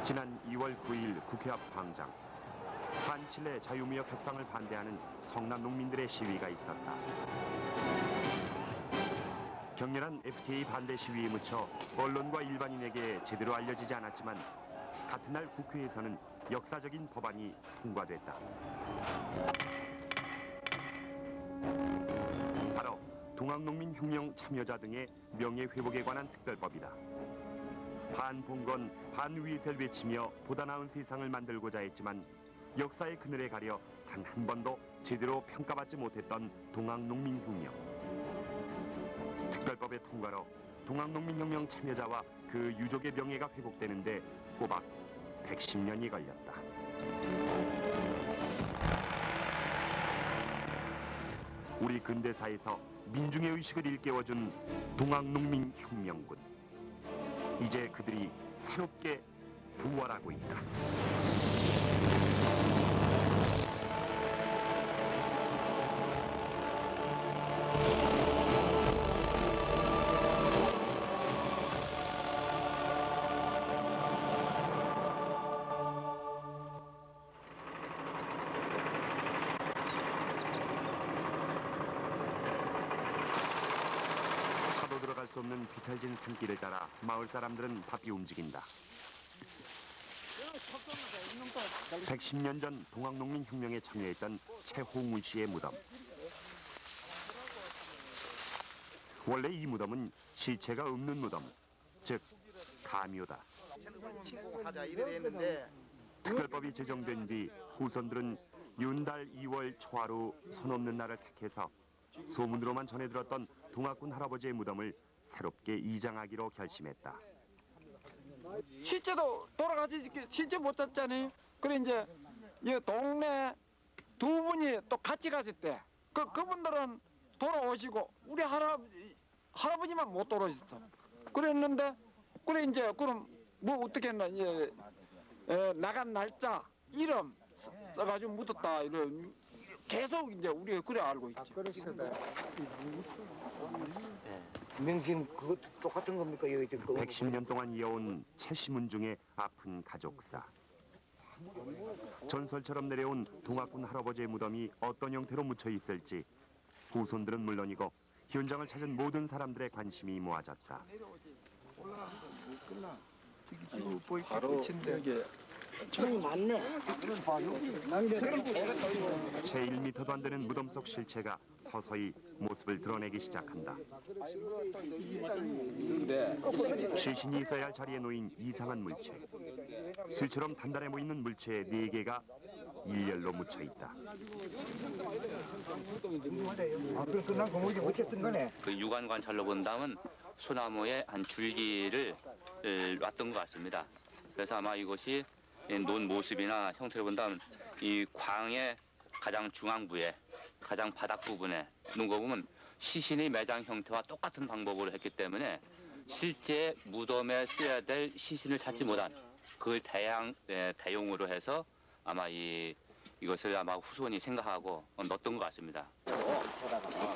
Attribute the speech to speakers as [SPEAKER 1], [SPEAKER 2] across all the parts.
[SPEAKER 1] 지난 2월 9일 국회 앞 광장. 한칠레 자유무역 협상을 반대하는 성남 농민들의 시위가 있었다. 격렬한 FTA 반대 시위에 묻혀 언론과 일반인에게 제대로 알려지지 않았지만 같은 날 국회에서는 역사적인 법안이 통과됐다. 바로 동학농민혁명 참여자 등의 명예회복에 관한 특별법이다. 반봉건, 반위세를 외치며 보다 나은 세상을 만들고자 했지만 역사의 그늘에 가려 단 한 번도 제대로 평가받지 못했던 동학농민혁명. 특별법의 통과로 동학농민혁명 참여자와 그 유족의 명예가 회복되는데 꼬박 110년이 걸렸다. 우리 근대사에서 민중의 의식을 일깨워준 동학농민혁명군. 이제 그들이 새롭게 부활하고 있다. 차도 들어갈 수 없는 비탈진 산길을 따라 마을 사람들은 바삐 움직인다. 110년 전 동학농민혁명에 참여했던 최홍훈 씨의 무덤. 원래 이 무덤은 시체가 없는 무덤, 즉 가묘다. 특별법이 제정된 뒤 후손들은 윤달 2월 초하루 손 없는 날을 택해서 소문으로만 전해 들었던 동학군 할아버지의 무덤을 새롭게 이장하기로 결심했다.
[SPEAKER 2] 실제도 돌아가시 실제 못 잡잖아요. 그래 이제 이 동네 두 분이 또 같이 갔을 때 그분들은 돌아오시고 우리 할아버지만 못 돌아오셨어. 그랬는데 그래 이제 그럼 뭐 어떻게 했나 이제 나간 날짜 이름 써가지고 묻었다 이런 계속 이제 우리가 그래 알고 있지.
[SPEAKER 3] 명심 그것도 똑같은 겁니까? 여기 지금
[SPEAKER 1] 110년 동안 이어온 채시문 중의 아픈 가족사. 전설처럼 내려온 동학군 할아버지의 무덤이 어떤 형태로 묻혀 있을지 후손들은 물론이고 현장을 찾은 모든 사람들의 관심이 모아졌다.
[SPEAKER 2] 바로 여기
[SPEAKER 3] 저기 맞네.
[SPEAKER 1] 채 1m도 안 되는 무덤 속 실체가 서서히 모습을 드러내기 시작한다. 시신이 있어야 할 자리에 놓인 이상한 물체. 실처럼 단단해 보이는 물체 4개가 일렬로 묻혀 있다.
[SPEAKER 3] 끝난 고무줄 붙였던 거네.
[SPEAKER 4] 그 육안 관찰로 본다면 소나무의 한 줄기를 놨던 것 같습니다. 그래서 아마 이것이 논 모습이나 형태로 본다면 이 광의 가장 중앙부에 가장 바닥 부분에 놓은 거 보면 시신의 매장 형태와 똑같은 방법으로 했기 때문에 실제 무덤에 써야 될 시신을 찾지 못한 그걸 대용으로 해서 아마 이것을 아마 후손이 생각하고 넣었던 것 같습니다.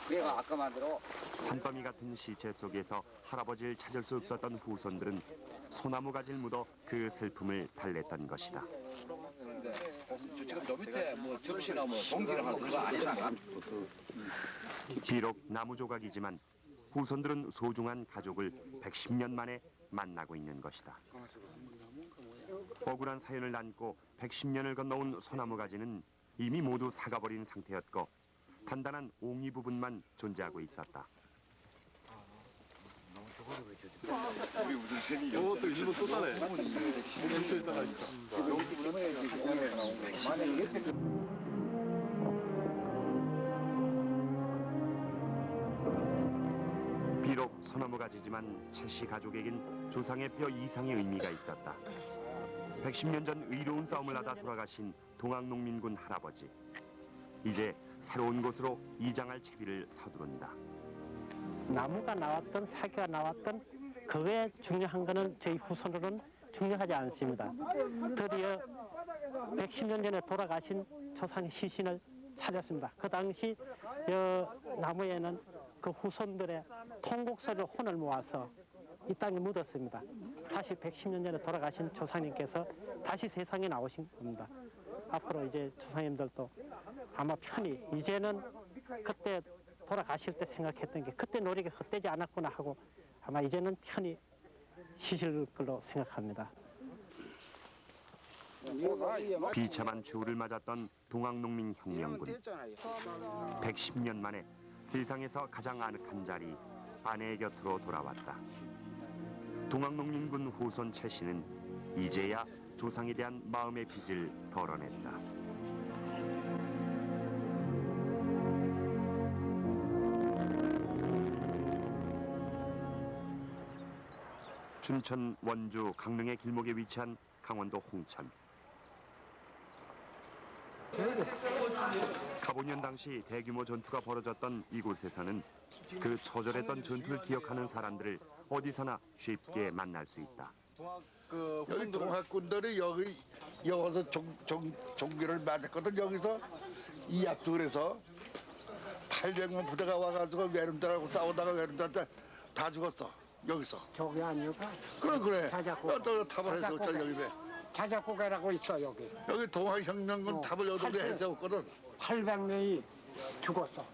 [SPEAKER 3] 그래가 아까 만들어.
[SPEAKER 1] 산더미 같은 시체 속에서 할아버지를 찾을 수 없었던 후손들은 소나무 가지를 묻어 그 슬픔을 달랬던 것이다.
[SPEAKER 5] 지금 저 밑에 뭐 접시나 뭐 동기를 하는 거 아니잖아.
[SPEAKER 1] 비록 나무 조각이지만 후손들은 소중한 가족을 110년 만에 만나고 있는 것이다. 억울한 사연을 안고 110년을 건너온 소나무 가지는 이미 모두 사가버린 상태였고 단단한 옹이 부분만 존재하고 있었다.
[SPEAKER 5] 우리 무슨 셈이 또 일본 또 사네. 근처에다가 하니까.
[SPEAKER 1] 비록 소나무 가지지만 채씨 가족에겐 조상의 뼈 이상의 의미가 있었다. 110년 전 의로운 싸움을 하다 돌아가신 동학농민군 할아버지. 이제 새로운 곳으로 이장할 채비를 서두른다.
[SPEAKER 6] 나무가 나왔던 사기가 나왔던 그게 중요한 거는 저희 후손으로는 중요하지 않습니다. 드디어 110년 전에 돌아가신 조상의 시신을 찾았습니다. 그 당시 나무에는 그 후손들의 통곡소리로 혼을 모아서 이 땅에 묻었습니다. 다시 110년 전에 돌아가신 조상님께서 다시 세상에 나오신 겁니다. 앞으로 이제 조상님들도 아마 편히 이제는 그때 돌아가실 때 생각했던 게 그때 노력이 헛되지 않았구나 하고 아마 이제는 편히 쉬실 걸로 생각합니다.
[SPEAKER 1] 비참한 최후를 맞았던 동학농민혁명군. 110년 만에 세상에서 가장 아늑한 자리 아내의 곁으로 돌아왔다. 동학농민군 후손 최 씨는 이제야 조상에 대한 마음의 빚을 덜어냈다. 춘천, 원주, 강릉의 길목에 위치한 강원도 홍천. 가보년 당시 대규모 전투가 벌어졌던 이곳에서는 그 처절했던 전투를 기억하는 사람들을 어디서나 쉽게 만날 수 있다.
[SPEAKER 7] 여기 동학군들이 여기 와서 종기를 맞았거든. 여기서 이 약돌에서 800만 부대가 와가지고 외놈들하고 싸우다가 외놈들한테 다 죽었어. 여기서.
[SPEAKER 8] 저기 아니고
[SPEAKER 7] 그래.
[SPEAKER 8] 자작고.
[SPEAKER 7] 또 답을 해서 여기 왜?
[SPEAKER 8] 자작고개라고 있어 여기.
[SPEAKER 7] 여기 동학혁명군 답을 여덟 개 해세웠거든.
[SPEAKER 8] 800명이 죽었어.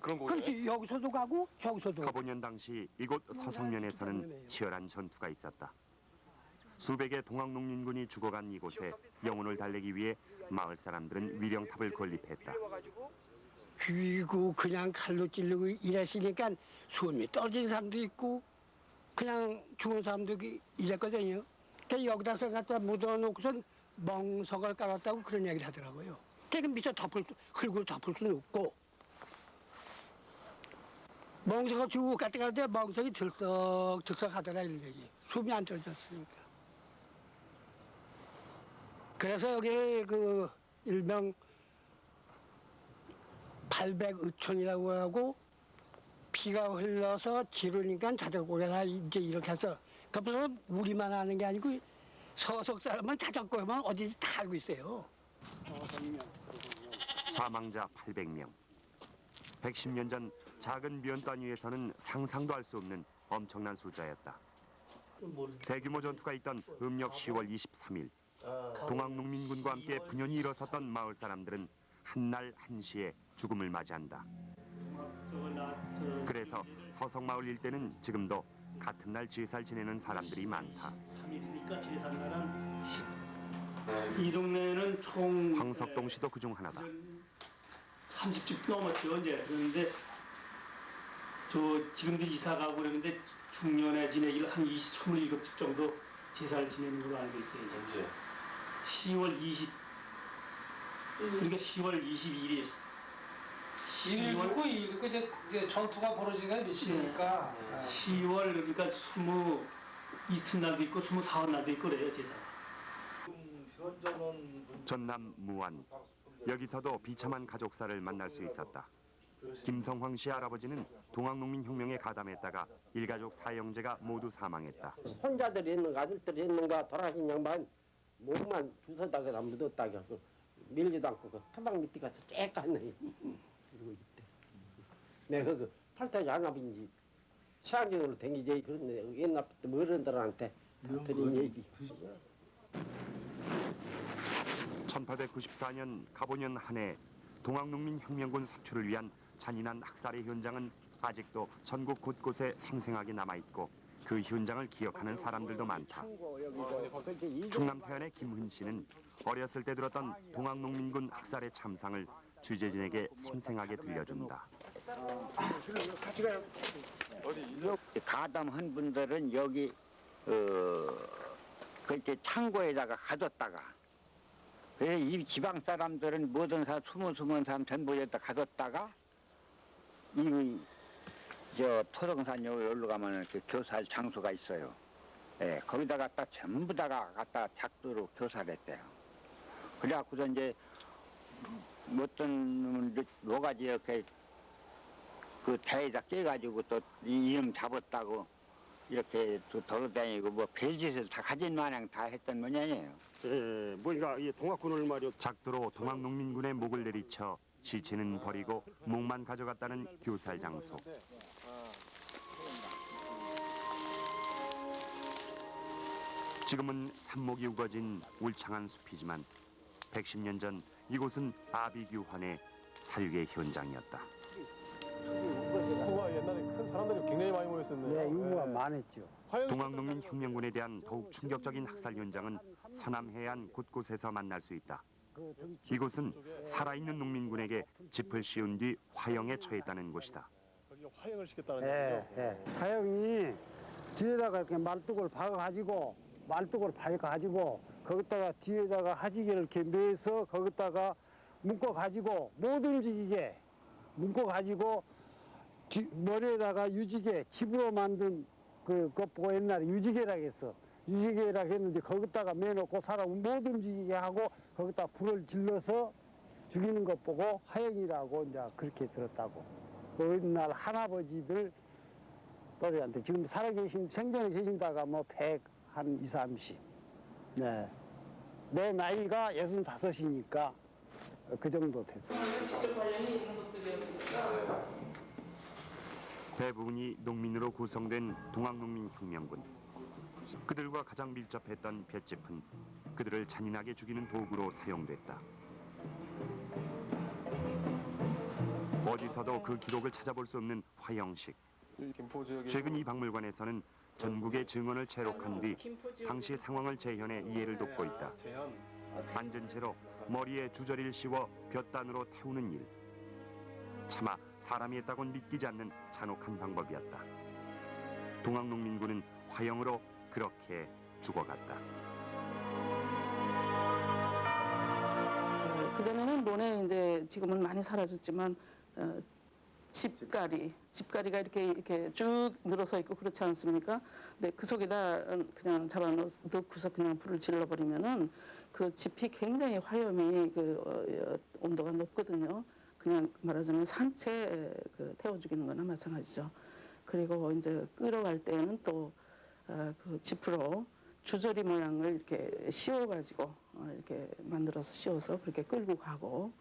[SPEAKER 5] 그런 거.
[SPEAKER 8] 그렇지 여기서도 가고 저기서도.
[SPEAKER 1] 가보년 당시 이곳 서성면에서는 치열한 전투가 있었다. 수백의 동학농민군이 죽어간 이곳에 영혼을 달래기 위해 마을 사람들은 위령탑을 건립했다.
[SPEAKER 8] 죽이고 그냥 칼로 찌르고 이랬으니까 숨이 떨어진 사람도 있고 그냥 죽은 사람도 이랬거든요. 그러니까 여기다서 갖다 묻어놓고선 멍석을 깔았다고 그런 얘기를 하더라고요. 그러니까 미처 흙으로 덮을 수는 없고 멍석을 주고 갔다 갔는데 멍석이 들썩들썩 하더라 이런 얘기. 숨이 안 떨어졌으니까. 그래서 여기 그 일명 800의촌이라고 하고 피가 흘러서 지르니까 자전거가 이제 이렇게 해서 그래서 우리만 아는 게 아니고 서석 사람은 자전거만 어디든지 다 알고 있어요.
[SPEAKER 1] 사망자 800명. 110년 전 작은 면 단위에서는 상상도 할 수 없는 엄청난 숫자였다. 대규모 전투가 있던 음력 10월 23일 동학농민군과 함께 분연히 일어섰던 마을 사람들은 한날 한시에 죽음을 맞이한다. 그래서 서성마을 일대는 지금도 같은 날 제사를 지내는 사람들이 많다.
[SPEAKER 9] 이 동네는 총
[SPEAKER 1] 황석동 씨도 그중 하나다.
[SPEAKER 9] 30집 넘었죠 이제. 그런데 저 지금도 이사 가고 그러는데 중년에 지내기를 한 27집 정도 제사를 지내는 걸로 알고 있어요. 이제 10월 20 그러니까 10월 22일이
[SPEAKER 10] 1일 있고 이제 전투가 벌어지는 며칠이니까
[SPEAKER 9] 10월 그러니까 20 이튿날도 있고 24월 날도 있고 그래요 제사.
[SPEAKER 1] 전남 무안. 여기서도 비참한 가족사를 만날 수 있었다. 김성황 씨 할아버지는 동학농민혁명에 가담했다가 일가족 4형제가 모두 사망했다.
[SPEAKER 11] 혼자들이 있는가 아들들이 있는가 돌아가신 양반 목만 주워다가 묻었다가 밀지도 않고 그 한방 밑에 가서 쬐까네 그러고 있대. 내가 그 팔자 양압인지 치안경으로 댕기지 그런데 옛날부터 어른들한테 드린 얘기.
[SPEAKER 1] 1894년 가보년 한 해 동학농민혁명군 사출을 위한 잔인한 학살의 현장은 아직도 전국 곳곳에 생생하게 남아있고 그 현장을 기억하는 사람들도 많다. 충남 태안의 김흔 씨는 어렸을 때 들었던 동학농민군 학살의 참상을 취재진에게 생생하게 들려준다.
[SPEAKER 12] 가담한 분들은 여기 그렇게 창고에다가 가뒀다가 이 지방 사람들은 모든 사람 숨은 사람 전부 여기다 가뒀다가 저 토동산 여기로 가면 이렇게 교사할 장소가 있어요. 예, 거기다 갖다 전부 다가 갖다 작두로 교사를 했대요. 그래갖고서 이제 어떤 놈은 뭐가지 이렇게 그 대에다 깨가지고 또 이름 잡았다고 이렇게 또 돌아다니고 뭐 별짓을 다 가진 마냥 다 했던 모양이에요.
[SPEAKER 11] 예, 뭔가 이 동학군을 말이요.
[SPEAKER 1] 작두로 동학농민군의 목을 내리쳐 시체는 버리고 목만 가져갔다는 교살 장소. 지금은 산목이 우거진 울창한 숲이지만 110년 전 이곳은 아비규환의 살괴 현장이었다.
[SPEAKER 5] 유구가 옛날에 큰 사람들이 굉장히 많이 모였었네요.
[SPEAKER 11] 네, 유구가 많았죠.
[SPEAKER 1] 동학농민혁명군에 대한 더욱 충격적인 학살 현장은 서남 해안 곳곳에서 만날 수 있다. 이곳은 살아있는 농민군에게 짚을 씌운 뒤 화형에 처했다는 곳이다.
[SPEAKER 5] 화형을 시켰다는
[SPEAKER 11] 예,
[SPEAKER 5] 거죠?
[SPEAKER 11] 예. 화형이 뒤에다가 이렇게 말뚝을 박아가지고 거기다가 뒤에다가 하지기를 이렇게 매서 거기다가 묶어가지고 못 움직이게 묶어가지고 머리에다가 유지개 집으로 만든 그거 보고 옛날에 유지개라고 했어. 유지개라고 했는데 거기다가 매놓고 사람 못 움직이게 하고 거기다 불을 질러서 죽이는 것 보고 화형이라고 이제 그렇게 들었다고. 그 옛날 할아버지들 또래한테 지금 살아계신 생전에 계신다가 뭐 100, 한 20, 30. 네. 내 나이가 65이니까 그 정도 됐어요.
[SPEAKER 13] 직접 관련이 있는 것들이었으니까.
[SPEAKER 1] 대부분이 농민으로 구성된 동학농민혁명군. 그들과 가장 밀접했던 볏짚은 그들을 잔인하게 죽이는 도구로 사용됐다. 어디서도 그 기록을 찾아볼 수 없는 화형식. 최근 이 박물관에서는 전국의 증언을 채록한 뒤 당시 상황을 재현해 이해를 돕고 있다. 앉은 채로 머리에 주저리를 씌워 볕단으로 태우는 일. 차마 사람이 했다고는 믿기지 않는 잔혹한 방법이었다. 동학농민군은 화형으로 그렇게 죽어갔다.
[SPEAKER 13] 그전에는 논에 이제 지금은 많이 사라졌지만 집가리가 이렇게 쭉 늘어서 있고 그렇지 않습니까? 근데 그 속에다 그냥 넣고서 그냥 불을 질러버리면은 그 집이 굉장히 화염이 온도가 높거든요. 그냥 말하자면 산채 태워 죽이는 거나 마찬가지죠. 그리고 이제 끓어갈 때는 또 그 지프로 주저리 모양을 이렇게 씌워가지고 이렇게 만들어서 씌워서 그렇게 끌고 가고.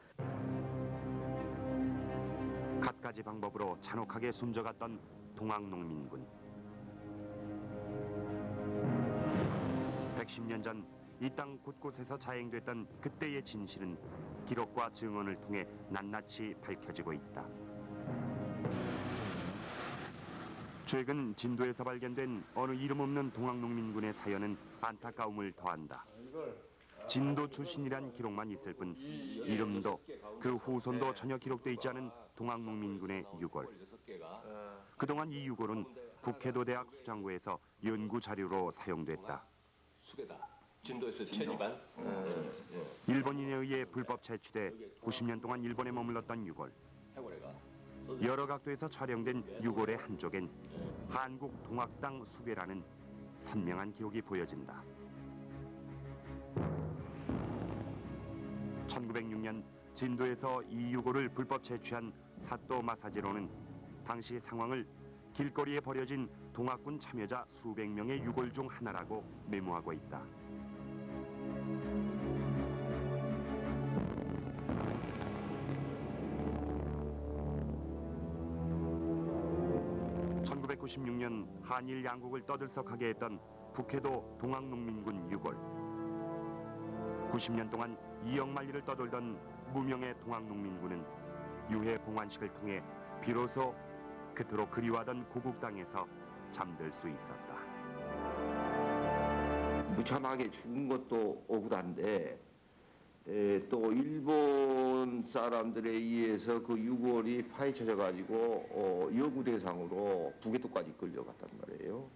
[SPEAKER 1] 갖가지 방법으로 잔혹하게 숨져갔던 동학농민군. 110년 전 이 땅 곳곳에서 자행됐던 그때의 진실은 기록과 증언을 통해 낱낱이 밝혀지고 있다. 최근 진도에서 발견된 어느 이름 없는 동학농민군의 사연은 안타까움을 더한다. 진도 출신이란 기록만 있을 뿐 이름도 그 후손도 전혀 기록돼 있지 않은 동학농민군의 유골. 그동안 이 유골은 북해도 대학 수장고에서 연구 자료로 사용됐다.
[SPEAKER 5] 진도에서 채집한
[SPEAKER 1] 일본인에 의해 불법 채취돼 90년 동안 일본에 머물렀던 유골. 여러 각도에서 촬영된 유골의 한쪽엔 한국 동학당 수괴라는 선명한 기록이 보여진다. 1906년 진도에서 이 유골을 불법 채취한 사또 마사지로는 당시 상황을 길거리에 버려진 동학군 참여자 수백 명의 유골 중 하나라고 메모하고 있다. (1996년) 한일 양국을 떠들썩하게 했던 북해도 동학농민군 유골. 90년 동안 이역만리를 떠돌던 무명의 동학농민군은 유해 봉환식을 통해 비로소 그토록 그리워하던 고국 땅에서 잠들 수 있었다.
[SPEAKER 14] 무참하게 죽은 것도 억울한데 또 일본 사람들에 의해서 그 유골이 파헤쳐져 가지고 연구 대상으로 북해도까지 끌려갔단 말이에요.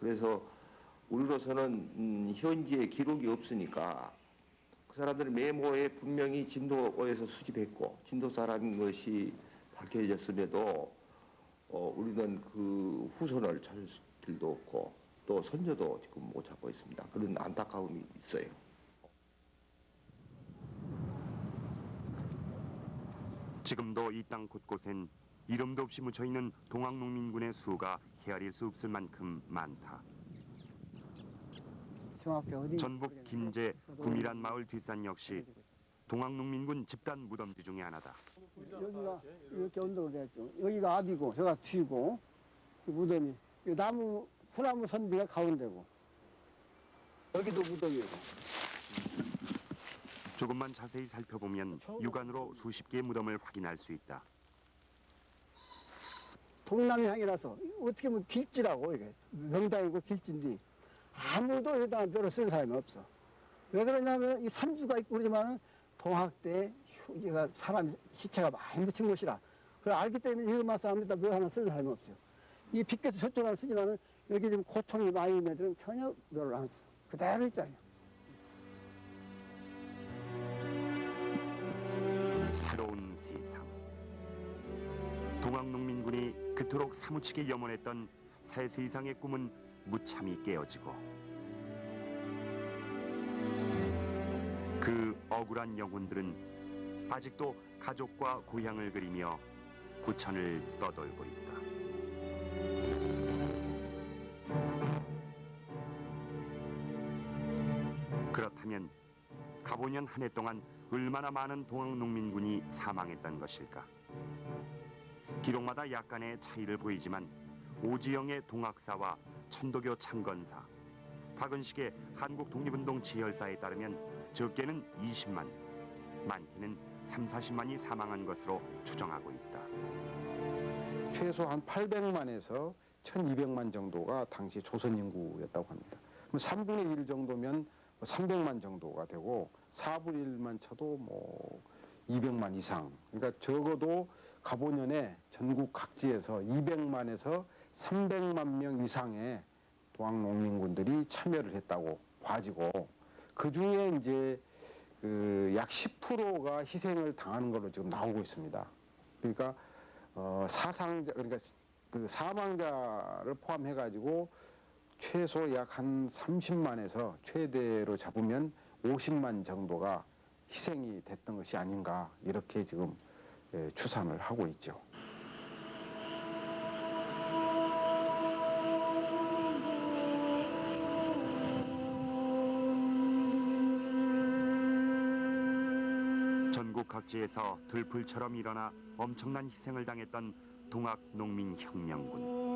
[SPEAKER 14] 그래서 우리로서는 현지에 기록이 없으니까 그 사람들의 메모에 분명히 진도에서 수집했고 진도 사람인 것이 밝혀졌음에도 우리는 그 후손을 찾을 길도 없고 또 선조도 지금 못 찾고 있습니다. 그런 안타까움이 있어요.
[SPEAKER 1] 지금도 이 땅 곳곳엔 이름도 없이 묻혀있는 동학농민군의 수가 헤아릴 수 없을 만큼 많다. 전북 김제 구미란 마을 뒷산 역시 동학농민군 집단 무덤지 중에 하나다.
[SPEAKER 8] 여기가 이렇게 언덕을 했죠. 여기가 앞이고 여기가 뒤고 무덤이 나무
[SPEAKER 11] 소나무 선비가 가운데고 여기도 무덤이고.
[SPEAKER 1] 조금만 자세히 살펴보면 육안으로 수십 개의 무덤을 확인할 수 있다.
[SPEAKER 11] 동남향이라서 어떻게 보면 길지라고 이게 명당이고 길진데 아무도 여기다 뼈를 쓴 사람이 없어. 왜 그러냐면 이 삼주가 있고 그러지만은 동학 때 얘가 사람 시체가 많이 묻힌 곳이라 그걸 알기 때문에 이것만 사람에다 뼈 하나 쓴 사람이 없어요. 이 빗겨서 저쪽으로 쓰지만은 여기 지금 고총이 많이 있는 애들은 전혀 뼈를 안 써. 그대로 있잖아요.
[SPEAKER 1] 새로운 세상. 동학농민군이 그토록 사무치게 염원했던 새 세상의 꿈은 무참히 깨어지고 그 억울한 영혼들은 아직도 가족과 고향을 그리며 구천을 떠돌고 있다. 그렇다면 가보년 한 해 동안 얼마나 많은 동학농민군이 사망했던 것일까? 기록마다 약간의 차이를 보이지만 오지영의 동학사와 천도교 창건사, 박은식의 한국 독립운동 지혈사에 따르면 적게는 20만, 많게는 3, 40만이 사망한 것으로 추정하고 있다.
[SPEAKER 15] 최소 한 800만에서 1200만 정도가 당시 조선 인구였다고 합니다. 그럼 3분의 1 정도면 300만 정도가 되고 4분의 1만 쳐도 뭐 200만 이상. 그러니까 적어도 가보년에 전국 각지에서 200만에서 300만 명 이상의 동학농민군들이 참여를 했다고 봐지고 그 중에 이제 그 약 10%가 희생을 당하는 걸로 지금 나오고 있습니다. 그러니까 사상자 그러니까 그 사망자를 포함해 가지고 최소 약 한 30만에서 최대로 잡으면 50만 정도가 희생이 됐던 것이 아닌가 이렇게 지금 추산을 하고 있죠.
[SPEAKER 1] 전국 각지에서 들풀처럼 일어나 엄청난 희생을 당했던 동학농민혁명군.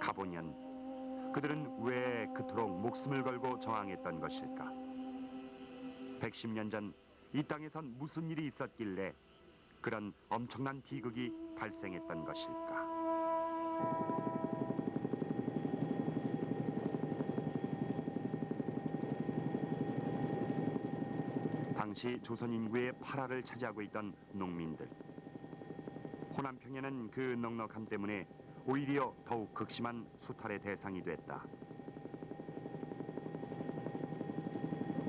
[SPEAKER 1] 가보년 그들은 왜 그토록 목숨을 걸고 저항했던 것일까? 110년 전 이 땅에선 무슨 일이 있었길래 그런 엄청난 비극이 발생했던 것일까? 당시 조선 인구의 8할을 차지하고 있던 농민들. 호남평야는 그 넉넉함 때문에 오히려 더욱 극심한 수탈의 대상이 됐다.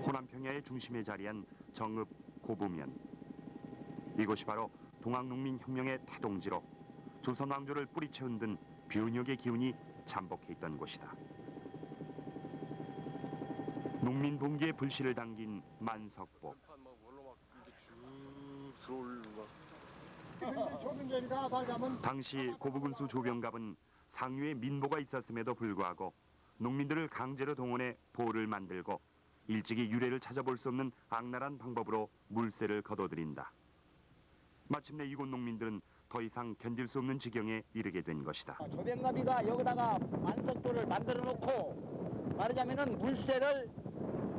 [SPEAKER 1] 호남평야의 중심에 자리한 정읍 고부면. 이곳이 바로 동학농민혁명의 태동지로 조선 왕조를 뿌리채 흔든 변혁의 기운이 잠복해 있던 곳이다. 농민 봉기에 불씨를 당긴 만석복. 당시 고부군수 조병갑은 상류에 민보가 있었음에도 불구하고 농민들을 강제로 동원해 보를 만들고 일찍이 유래를 찾아볼 수 없는 악랄한 방법으로 물세를 거둬들인다. 마침내 이곳 농민들은 더 이상 견딜 수 없는 지경에 이르게 된 것이다.
[SPEAKER 16] 조병갑이가 여기다가 만석도를 만들어 놓고 말하자면은 물세를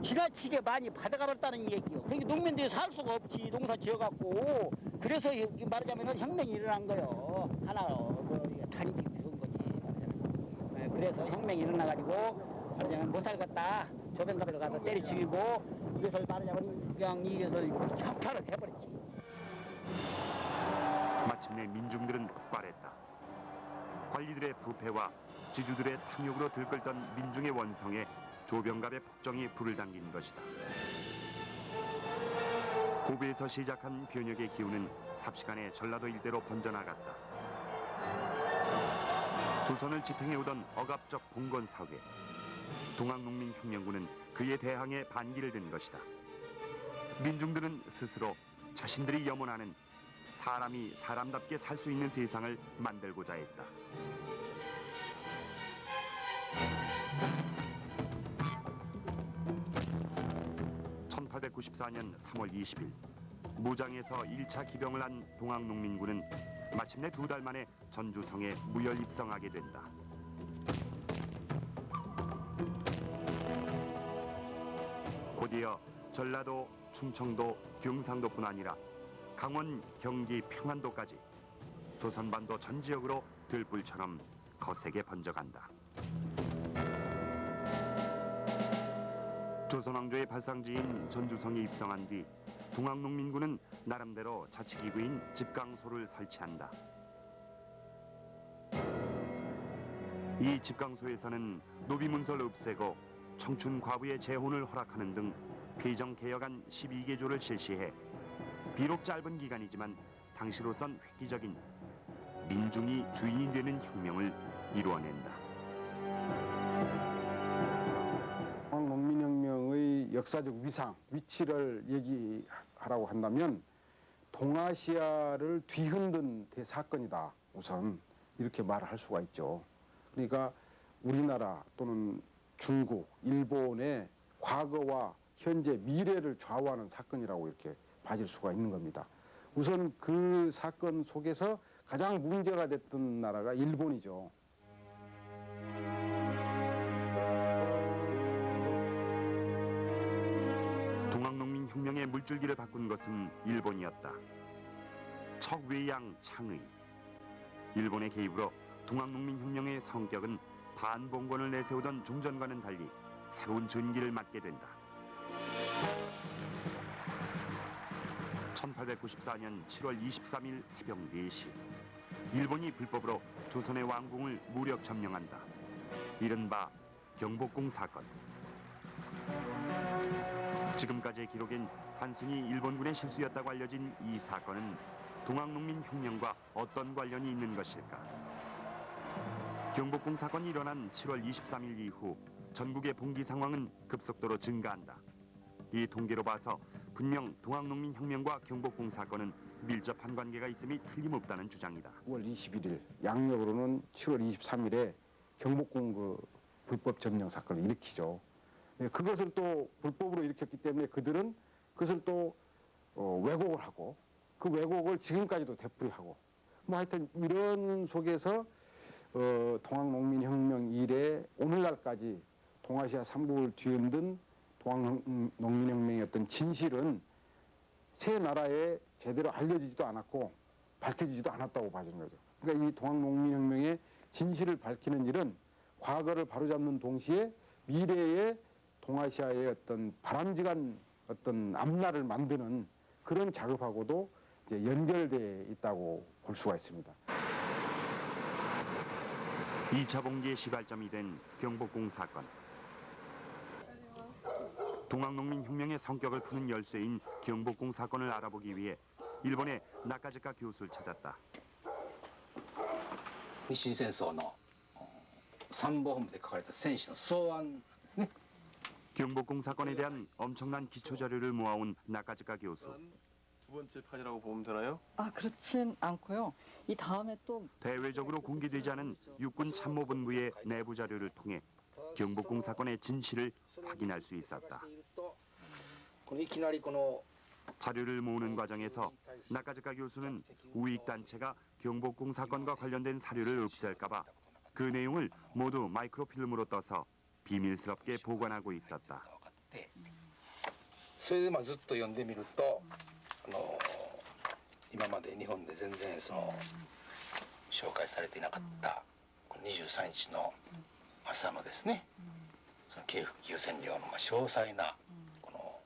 [SPEAKER 16] 지나치게 많이 받아가봤다는 얘기요. 그러니까 농민들이 살 수가 없지 농사 지어갖고. 그래서 말하자면은 혁명이 일어난 거요. 하나 단지 그런 거지 말하자면. 그래서 혁명이 일어나가지고 말하자면 못 살겠다. 조병갑을 가서 때려 죽이고 이것을 말하자면 그냥 이것을 혁파를 해버렸지.
[SPEAKER 1] 마침내 민중들은 폭발했다. 관리들의 부패와 지주들의 탐욕으로 들끓던 민중의 원성에 조병갑의 폭정이 불을 당긴 것이다. 고베에서 시작한 변혁의 기운은 삽시간에 전라도 일대로 번져나갔다. 조선을 지탱해오던 억압적 봉건사회, 동학농민혁명군은 그에 대항해 반기를 든 것이다. 민중들은 스스로 자신들이 염원하는 사람이 사람답게 살 수 있는 세상을 만들고자 했다. (1894년 3월 20일) 무장에서 1차 기병을 한 동학농민군은 마침내 2달 만에 전주성에 무혈 입성하게 된다. 곧이어 전라도, 충청도, 경상도뿐 아니라 강원, 경기, 평안도까지 조선반도 전 지역으로 들불처럼 거세게 번져간다. 조선왕조의 발상지인 전주성에 입성한 뒤 동학농민군은 나름대로 자치기구인 집강소를 설치한다. 이 집강소에서는 노비문서를 없애고 청춘 과부의 재혼을 허락하는 등 폐정 개혁안 12개조를 실시해 비록 짧은 기간이지만 당시로선 획기적인 민중이 주인이 되는 혁명을 이루어낸다.
[SPEAKER 15] 농민혁명의 역사적 위상, 위치를 얘기하라고 한다면 동아시아를 뒤흔든 대사건이다. 우선 이렇게 말을 할 수가 있죠. 그러니까 우리나라 또는 중국, 일본의 과거와 현재, 미래를 좌우하는 사건이라고 이렇게 봐질 수가 있는 겁니다. 우선 그 사건 속에서 가장 문제가 됐던 나라가 일본이죠.
[SPEAKER 1] 동학농민 혁명의 물줄기를 바꾼 것은 일본이었다. 척외양 창의. 일본의 개입으로 동학농민 혁명의 성격은 반봉건을 내세우던 종전과는 달리 새로운 전기를 맞게 된다. 1894년 7월 23일 새벽 4시 일본이 불법으로 조선의 왕궁을 무력 점령한다. 이른바 경복궁 사건. 지금까지의 기록엔 단순히 일본군의 실수였다고 알려진 이 사건은 동학농민 혁명과 어떤 관련이 있는 것일까? 경복궁 사건이 일어난 7월 23일 이후 전국의 봉기 상황은 급속도로 증가한다. 이 통계로 봐서 분명 동학농민 혁명과 경복궁 사건은 밀접한 관계가 있음이 틀림없다는 주장이다.
[SPEAKER 15] 9월 21일, 양력으로는 7월 23일에 경복궁 그 불법 점령 사건을 일으키죠. 그것을 또 불법으로 일으켰기 때문에 그들은 그것을 또 왜곡을 하고 그 왜곡을 지금까지도 되풀이하고 뭐 하여튼 이런 속에서 동학농민혁명 이래 오늘날까지 동아시아 삼국을 뒤흔든 동학농민혁명의 어떤 진실은 세 나라에 제대로 알려지지도 않았고 밝혀지지도 않았다고 봐지는 거죠. 그러니까 이 동학농민혁명의 진실을 밝히는 일은 과거를 바로잡는 동시에 미래의 동아시아의 어떤 바람직한 어떤 앞날을 만드는 그런 작업하고도 이제 연결되어 있다고 볼 수가 있습니다.
[SPEAKER 1] 2차 봉기의 시발점이 된 경복궁 사건. 동학농민 혁명의 성격을 푸는 열쇠인 경복궁 사건을 알아보기 위해 일본의 나카즈카 교수를 찾았다.
[SPEAKER 3] 日清戦争の参謀本部で書かれた戦史の草案ですね。
[SPEAKER 1] 경복궁 사건에 대한 엄청난 기초 자료를 모아온 나카즈카 교수.
[SPEAKER 5] 두 번째 판이라고 보면 되나요?
[SPEAKER 17] 아, 그렇진 않고요. 이 다음에 또
[SPEAKER 1] 대외적으로 공개되지 않은 육군 참모본부의 내부 자료를 통해 경복궁 사건의 진실을 확인할 수 있었다. 자료를 모으는 과정에서 나카즈카 교수는 우익단체가 경복궁 사건과 관련된 사료를 없앨까봐 그 내용을 모두 마이크로필름으로 떠서 비밀스럽게 보관하고 있었다.
[SPEAKER 3] それでずっと読んでみると今まで日本で全然紹介されていなかった23日の朝のですね、そのキエフ休戦領の詳細なこの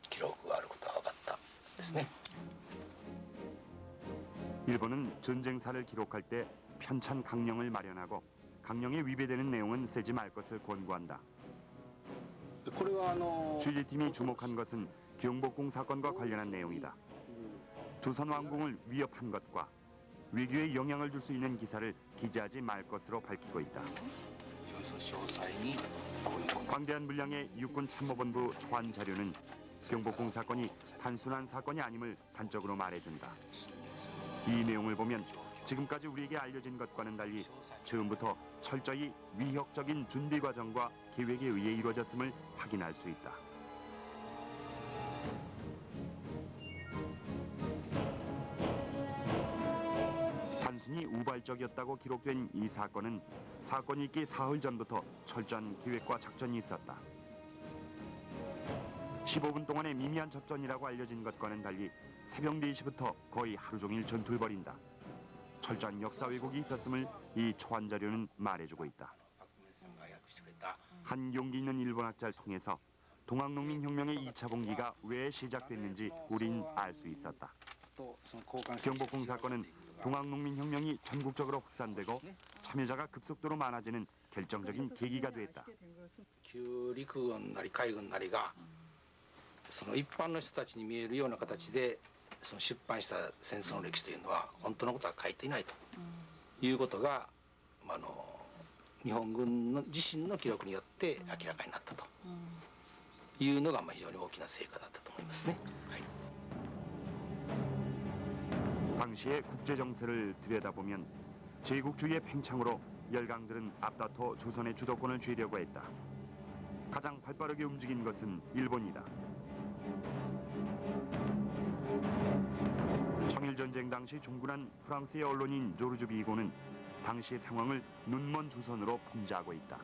[SPEAKER 3] 記録があることが分かったですね。
[SPEAKER 1] 일본은 전쟁사를 기록할 때 편찬 강령을 마련하고 강령에 위배되는 내용은 쓰지 말 것을 권고한다. 취재팀이 주목한 것은 경복궁 사건과 관련한 내용이다. 조선 왕궁을 위협한 것과 외교에 영향을 줄 수 있는 기사를 기재하지 말 것으로 밝히고 있다. 광대한 분량의 육군 참모본부 초안 자료는 경복궁 사건이 단순한 사건이 아님을 단적으로 말해준다. 이 내용을 보면 지금까지 우리에게 알려진 것과는 달리 처음부터 철저히 위협적인 준비 과정과 계획에 의해 이루어졌음을 확인할 수 있다. 여순이 우발적이었다고 기록된 이 사건은 사건이 있기 사흘 전부터 철저한 기획과 작전이 있었다. 15분 동안의 미미한 접전이라고 알려진 것과는 달리 새벽 4시부터 거의 하루 종일 전투를 벌인다. 철저한 역사 왜곡이 있었음을 이 초안 자료는 말해주고 있다. 한 용기 있는 일본 학자를 통해서 동학농민혁명의 2차 봉기가 왜 시작됐는지 우린 알 수 있었다. 경복궁 사건은 동학농민혁명이 전국적으로 확산되고 참여자가 급속도로 많아지는 결정적인 계기가 됐다.
[SPEAKER 3] 旧陸軍なり海軍なりがその一般の人たちに見えるような形でその出版した戦争の歴史というのは本当のことは書いていないということが、日本軍の自身の記録によって明らかになったというのが非常に大きな成果だったと思いますね。はい
[SPEAKER 1] 당시의 국제 정세를 들여다보면 제국주의의 팽창으로 열강들은 앞다퉈 조선의 주도권을 쥐려고 했다. 가장 발빠르게 움직인 것은 일본이다. 청일전쟁 당시 종군한 프랑스의 언론인 조르주 비고는 당시 상황을 눈먼 조선으로 풍자하고 있다.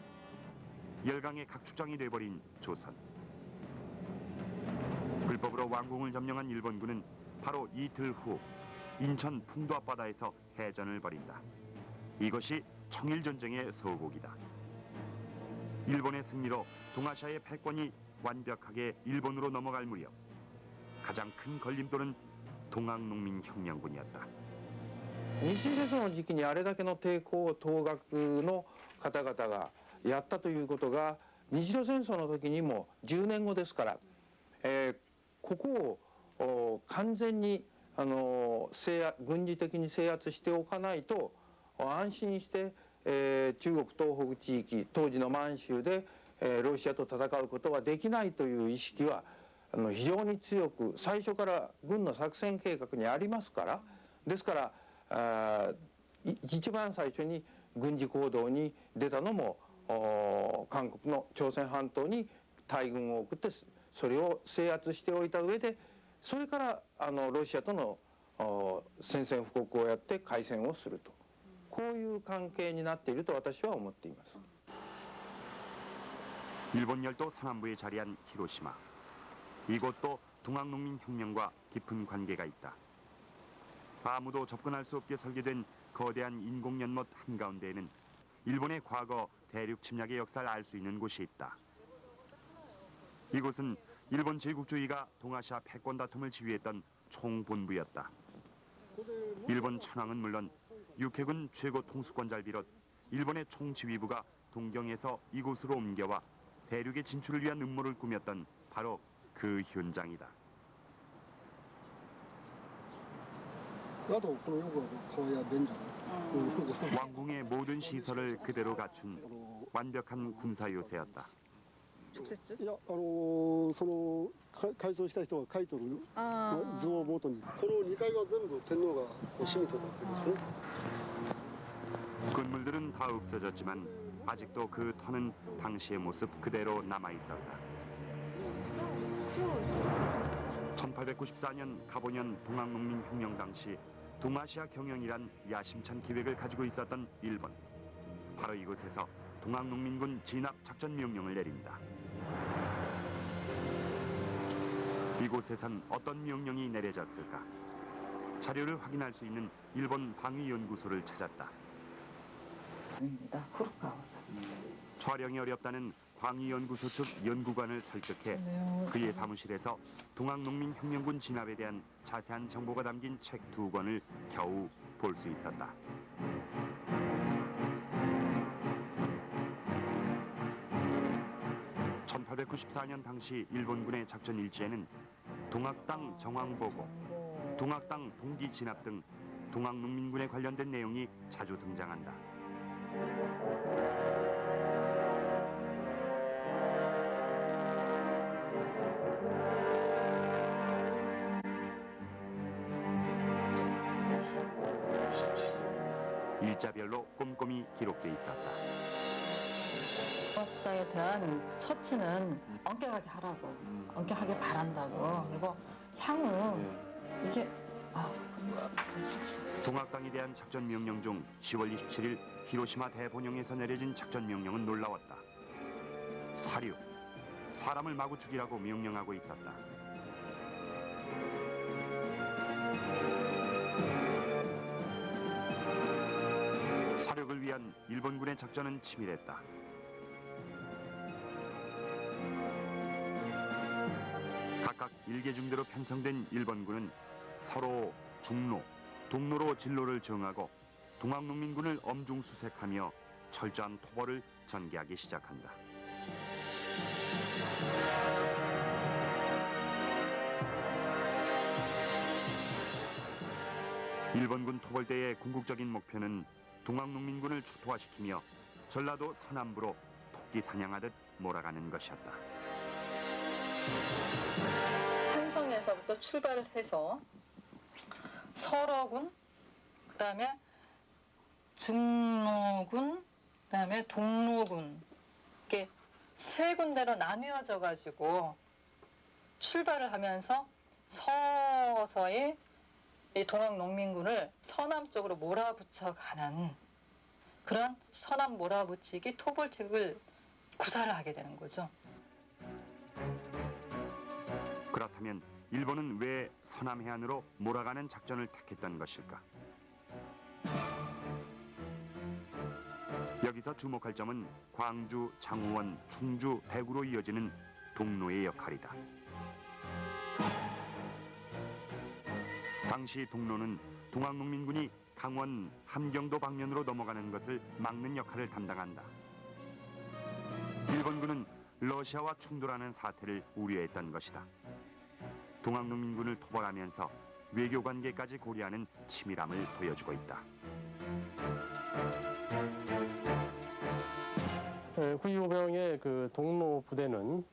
[SPEAKER 1] 열강의 각축장이 돼버린 조선. 불법으로 왕궁을 점령한 일본군은 바로 이틀 후 인천 풍도 앞바다에서 해전을 벌인다. 이것이 청일전쟁의 서곡이다. 일본의 승리로 동아시아의 패권이 완벽하게 일본으로 넘어갈 무렵 가장 큰 걸림돌은 동학농민혁명군이었다.
[SPEAKER 18] 日清戦争の時期にあれだけの抵抗を東学の方々がやったということが日露戦争の時にも10年後ですから、ここを完全に軍事的に制圧しておかないと安心して、中国東北地域当時の満州で、ロシアと戦うことはできないという意識は非常に強く最初から軍の作戦計画にありますから、ですから一番最初に軍事行動に出たのも韓国の朝鮮半島に大軍を送ってそれを制圧しておいた上でそれからロシアとの宣戦布告をやって開戦をするとこういう関係になっていると私は思っています。
[SPEAKER 1] 일본 열도 서남부에 자리한 히로시마. 이곳도 동학농민혁명과 깊은 관계가 있다. 아무도 접근할 수 없게 설계된 거대한 인공연못 한가운데에는 일본의 과거 대륙 침략의 역사를 알 수 있는 곳이 있다. 이곳은 일본 제국주의가 동아시아 패권 다툼을 지휘했던 총본부였다. 일본 천황은 물론 육해군 최고 통수권자를 비롯 일본의 총지휘부가 동경에서 이곳으로 옮겨와 대륙의 진출을 위한 음모를 꾸몄던 바로 그 현장이다. 왕궁의 모든 시설을 그대로 갖춘 완벽한 군사 요새였다.
[SPEAKER 19] いやその改装した人が書いてる図を元にこの2階は全部天皇が占めてたわけですね.
[SPEAKER 1] 건물들은 다 없어졌지만 아직도 그 터는 당시의 모습 그대로 남아 있었다. 1894년 가보년 동학농민혁명 당시 동아시아 경영이란 야심찬 계획을 가지고 있었던 일본. 바로 이곳에서 동학농민군 진압 작전 명령을 내립니다. 이곳에선 어떤 명령이 내려졌을까? 자료를 확인할 수 있는 일본 방위연구소를 찾았다. 촬영이 어렵다는 방위연구소 측 연구관을 설득해 그의 사무실에서 동학농민혁명군 진압에 대한 자세한 정보가 담긴 책 2권을 겨우 볼 수 있었다. (1894년) 당시 일본군의 작전 일지에는 동학당 정황보고, 동학당 봉기 진압 등 동학농민군에 관련된 내용이 자주 등장한다. 일자별로 꼼꼼히 기록돼 있었다.
[SPEAKER 17] 동학당에 대한 처치는 엄격하게 하라고, 엄격하게 바란다고. 그리고 향후 이게
[SPEAKER 1] 동학당에 대한 작전 명령 중 10월 27일 히로시마 대본영에서 내려진 작전 명령은 놀라웠다. 사륙, 사람을 마구 죽이라고 명령하고 있었다. 사륙을 위한 일본군의 작전은 치밀했다. 각각 일개중대로 편성된 일본군은 서로 중로, 동로로 진로를 정하고 동학농민군을 엄중수색하며 철저한 토벌을 전개하기 시작한다. 일본군 토벌대의 궁극적인 목표는 동학농민군을 초토화시키며 전라도 서남부로 토끼 사냥하듯 몰아가는 것이었다.
[SPEAKER 17] 한성에서부터 출발을 해서 설어군, 그다음에 증로군, 그다음에 동로군 이렇게 세 군데로 나뉘어져 가지고 출발을 하면서 서서히 이 동학농민군을 서남 쪽으로 몰아붙여 가는 그런 서남 몰아붙이기 토벌책을 구사를 하게 되는 거죠.
[SPEAKER 1] 그렇다면 일본은 왜 서남 해안으로 몰아가는 작전을 택했던 것일까? 여기서 주목할 점은 광주, 장호원, 충주, 대구로 이어지는 동로의 역할이다. 당시 동로는 동학농민군이 강원, 함경도 방면으로 넘어가는 것을 막는 역할을 담당한다. 일본군은 러시아와 충돌하는 사태를 우려했던 것이다. 동학농민군을 토벌하면서 외교 관계까지 고려하는 치밀함을 보여주고 있다.
[SPEAKER 6] 후유병의 그 동로 부대는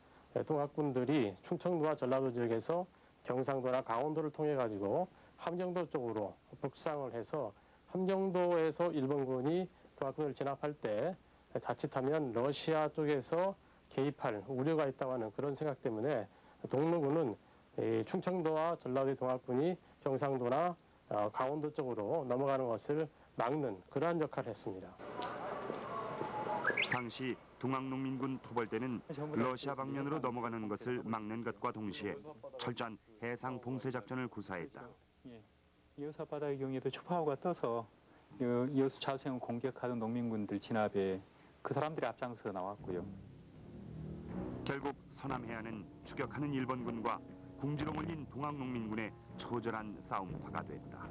[SPEAKER 6] 동학군들이 충청도와 전라도 지역에서 경상도나 강원도를 통해 가지고 함경도 쪽으로 북상을 해서 함경도에서 일본군이 동학군을 진압할 때 자칫하면 러시아 쪽에서 개입할 우려가 있다고 하는 그런 생각 때문에 동로군은 충청도와 전라도의 동학군이 경상도나 강원도 쪽으로 넘어가는 것을 막는 그러한 역할을 했습니다.
[SPEAKER 1] 당시 동학농민군 토벌대는 러시아 방면으로 넘어가는 것을 막는 것과 동시에 철저한 해상 봉쇄 작전을 구사했다.
[SPEAKER 20] 여수 바다의 경우에도 초파호가 떠서 여수 자수형 공격하던 농민군들 진압에 그 사람들이 앞장서 나왔고요.
[SPEAKER 1] 결국 서남 해안은 추격하는 일본군과 궁지로 몰린 동학농민군의 처절한 싸움터가 됐다.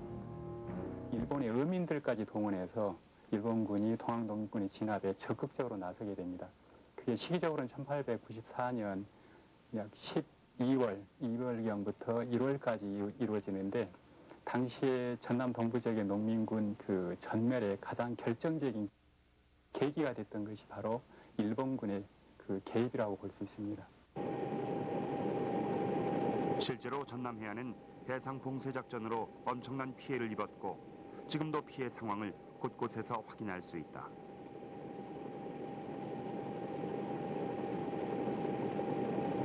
[SPEAKER 20] 일본의 어민들까지 동원해서 일본군이 동학농민군의 진압에 적극적으로 나서게 됩니다. 그게 시기적으로는 1894년 약 12월경부터 1월까지 이루어지는데 당시에 전남 동부 지역의 농민군 그 전멸에 가장 결정적인 계기가 됐던 것이 바로 일본군의 그 개입이라고 볼 수 있습니다.
[SPEAKER 1] 실제로 전남 해안은 해상 봉쇄 작전으로 엄청난 피해를 입었고 지금도 피해 상황을 곳곳에서 확인할 수 있다.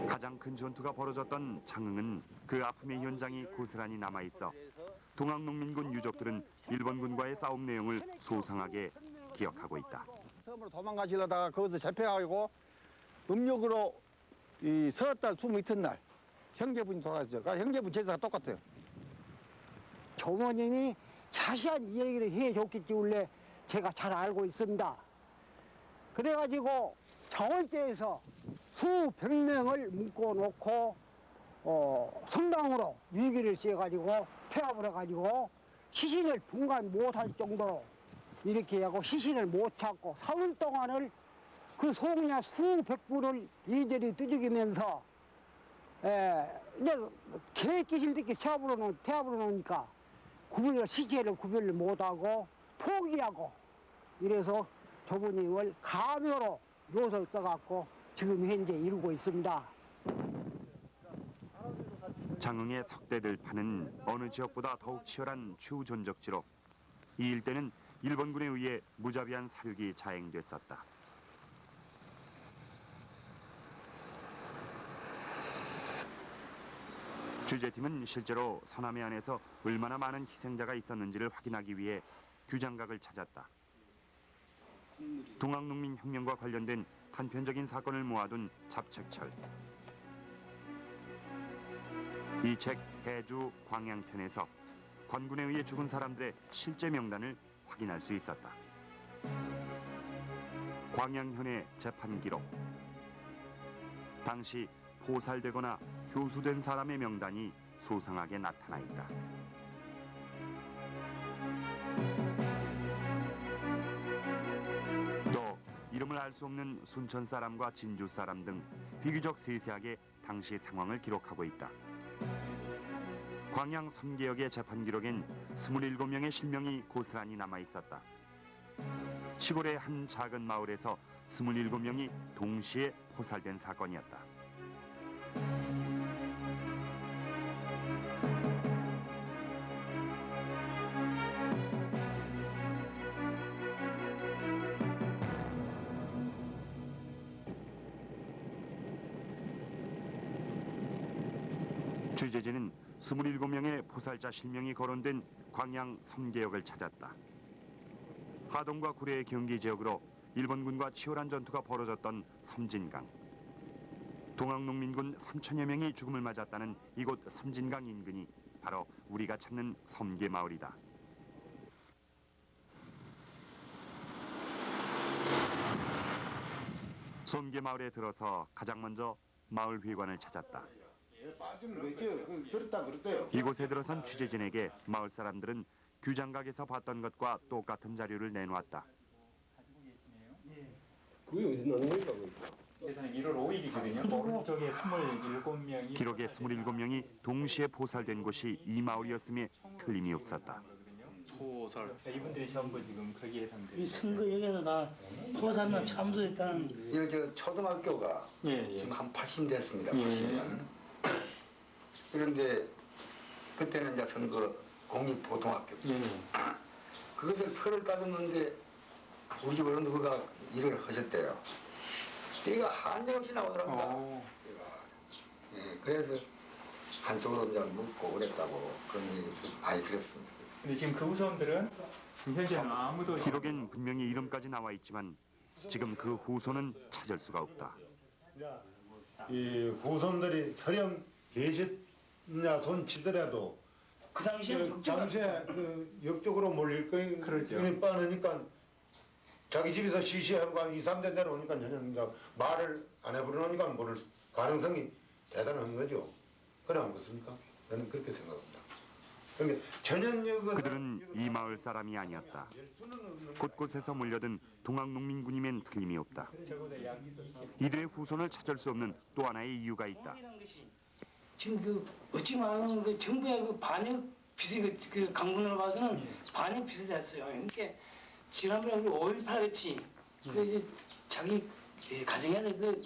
[SPEAKER 1] 가장 큰 전투가 벌어졌던 장흥은 그 아픔의 현장이 고스란히 남아있어 동학농민군 유족들은 일본군과의 싸움 내용을 소상하게 기억하고 있다.
[SPEAKER 21] 섬으로 도망가시려다가 거기서 잡혀가지고 음력으로 이 서달 20이튿날 형제분이 돌아가셨죠. 형제분 제사가 똑같아요.
[SPEAKER 8] 조모님이 자세한 이야기를 해줬기 때문에 제가 잘 알고 있습니다. 그래가지고 자월제에서 수백 명을 묶어놓고 성당으로 위기를 씌워가지고 폐합을 해가지고 시신을 분간 못할 정도로 이렇게 하고 시신을 못 찾고 사흘 동안을 그 송냐 수백 분을 이들이 두들기면서 이제 개끼실 이렇게 태압으로 놓으니까 시체를 구별을 못하고 포기하고 이래서 조부님을 감효로 묘소를 떠갖고 지금 현재 이루고 있습니다.
[SPEAKER 1] 장흥의 석대들판은 어느 지역보다 더욱 치열한 최후 전적지로 이 일대는 일본군에 의해 무자비한 사륙이 자행됐었다. 취재팀은 실제로 서남해 안에서 얼마나 많은 희생자가 있었는지를 확인하기 위해 규장각을 찾았다. 동학농민혁명과 관련된 단편적인 사건을 모아둔 잡책철. 이 책 해주 광양편에서 관군에 의해 죽은 사람들의 실제 명단을 확인할 수 있었다. 광양현의 재판 기록. 당시 포살되거나 교수된 사람의 명단이 소상하게 나타나 있다. 또 이름을 알 수 없는 순천 사람과 진주 사람 등 비교적 세세하게 당시 상황을 기록하고 있다. 광양 3개역의 재판 기록엔 27명의 실명이 고스란히 남아 있었다. 시골의 한 작은 마을에서 27명이 동시에 포살된 사건이었다. 취재진은 27명의 포살자 실명이 거론된 광양 3개역을 찾았다. 하동과 구례의 경기 지역으로 일본군과 치열한 전투가 벌어졌던 섬진강. 동학농민군 3천여 명이 죽음을 맞았다는 이곳 섬진강 인근이 바로 우리가 찾는 섬계 마을이다. 섬계 마을에 들어서 가장 먼저 마을 회관을 찾았다.
[SPEAKER 7] 빠지는 거죠. 그렇다 그랬대요.
[SPEAKER 1] 이곳에 들어선 취재진에게 마을 사람들은 규장각에서 봤던 것과 똑같은 자료를 내놓았다.
[SPEAKER 11] 그게 어디서 나는 거라고?
[SPEAKER 20] 예전에 1월 5일이거든요. 오른쪽에 27명이
[SPEAKER 1] 기록에 27명이 동시에 포살된 곳이 이 마을이었음에 틀림이 없었다.
[SPEAKER 20] 포살. 이분들이 전부 지금 거기에 해당돼요.
[SPEAKER 9] 이 선거역에서 다 포살만 참수했다는.
[SPEAKER 2] 이거 저 초등학교가 지금 한 80 됐습니다. 80년. 그런데 그때는 이제 선거 공립고등학교입니다. 그것을 표를 따졌는데 우리 집 어른도 그가 일을 하셨대요. 띠가 한정없이 나오더랍니다. 그래서 한쪽으로 이제 묻고 그랬다고 그런 얘기 좀 많이 들었습니다.
[SPEAKER 20] 근데 지금 그 후손들은 현재는 아무도
[SPEAKER 1] 기록엔 분명히 이름까지 나와 있지만 지금 그 후손은 찾을 수가 없다.
[SPEAKER 22] 이 후손들이 설령 계셨냐 손치더라도
[SPEAKER 9] 그 당시에
[SPEAKER 22] 그 역적으로 몰릴 거니
[SPEAKER 20] 그렇죠.
[SPEAKER 22] 빠르니까 자기 집에서 시시하고 한 2, 3대 내려오니까 전혀 말을 안 해버리니까 모를 가능성이 대단한 거죠. 그래 안 그렇습니까? 저는 그렇게 생각합니다. 그러니까 전혀
[SPEAKER 1] 그들은 이 마을 사람이 아니었다. 곳곳에서 몰려든 동학농민군이면 틀림이 없다. 이들의 후손을 찾을 수 없는 또 하나의 이유가 있다.
[SPEAKER 9] 지금 그 어찌 말하면 그 정부의 그 반역 비슷 그 강군으로 봐서는 반역 비슷했어요. 그러니까 지난번에 우리 5.18 같이 그 이제 자기 가정에 그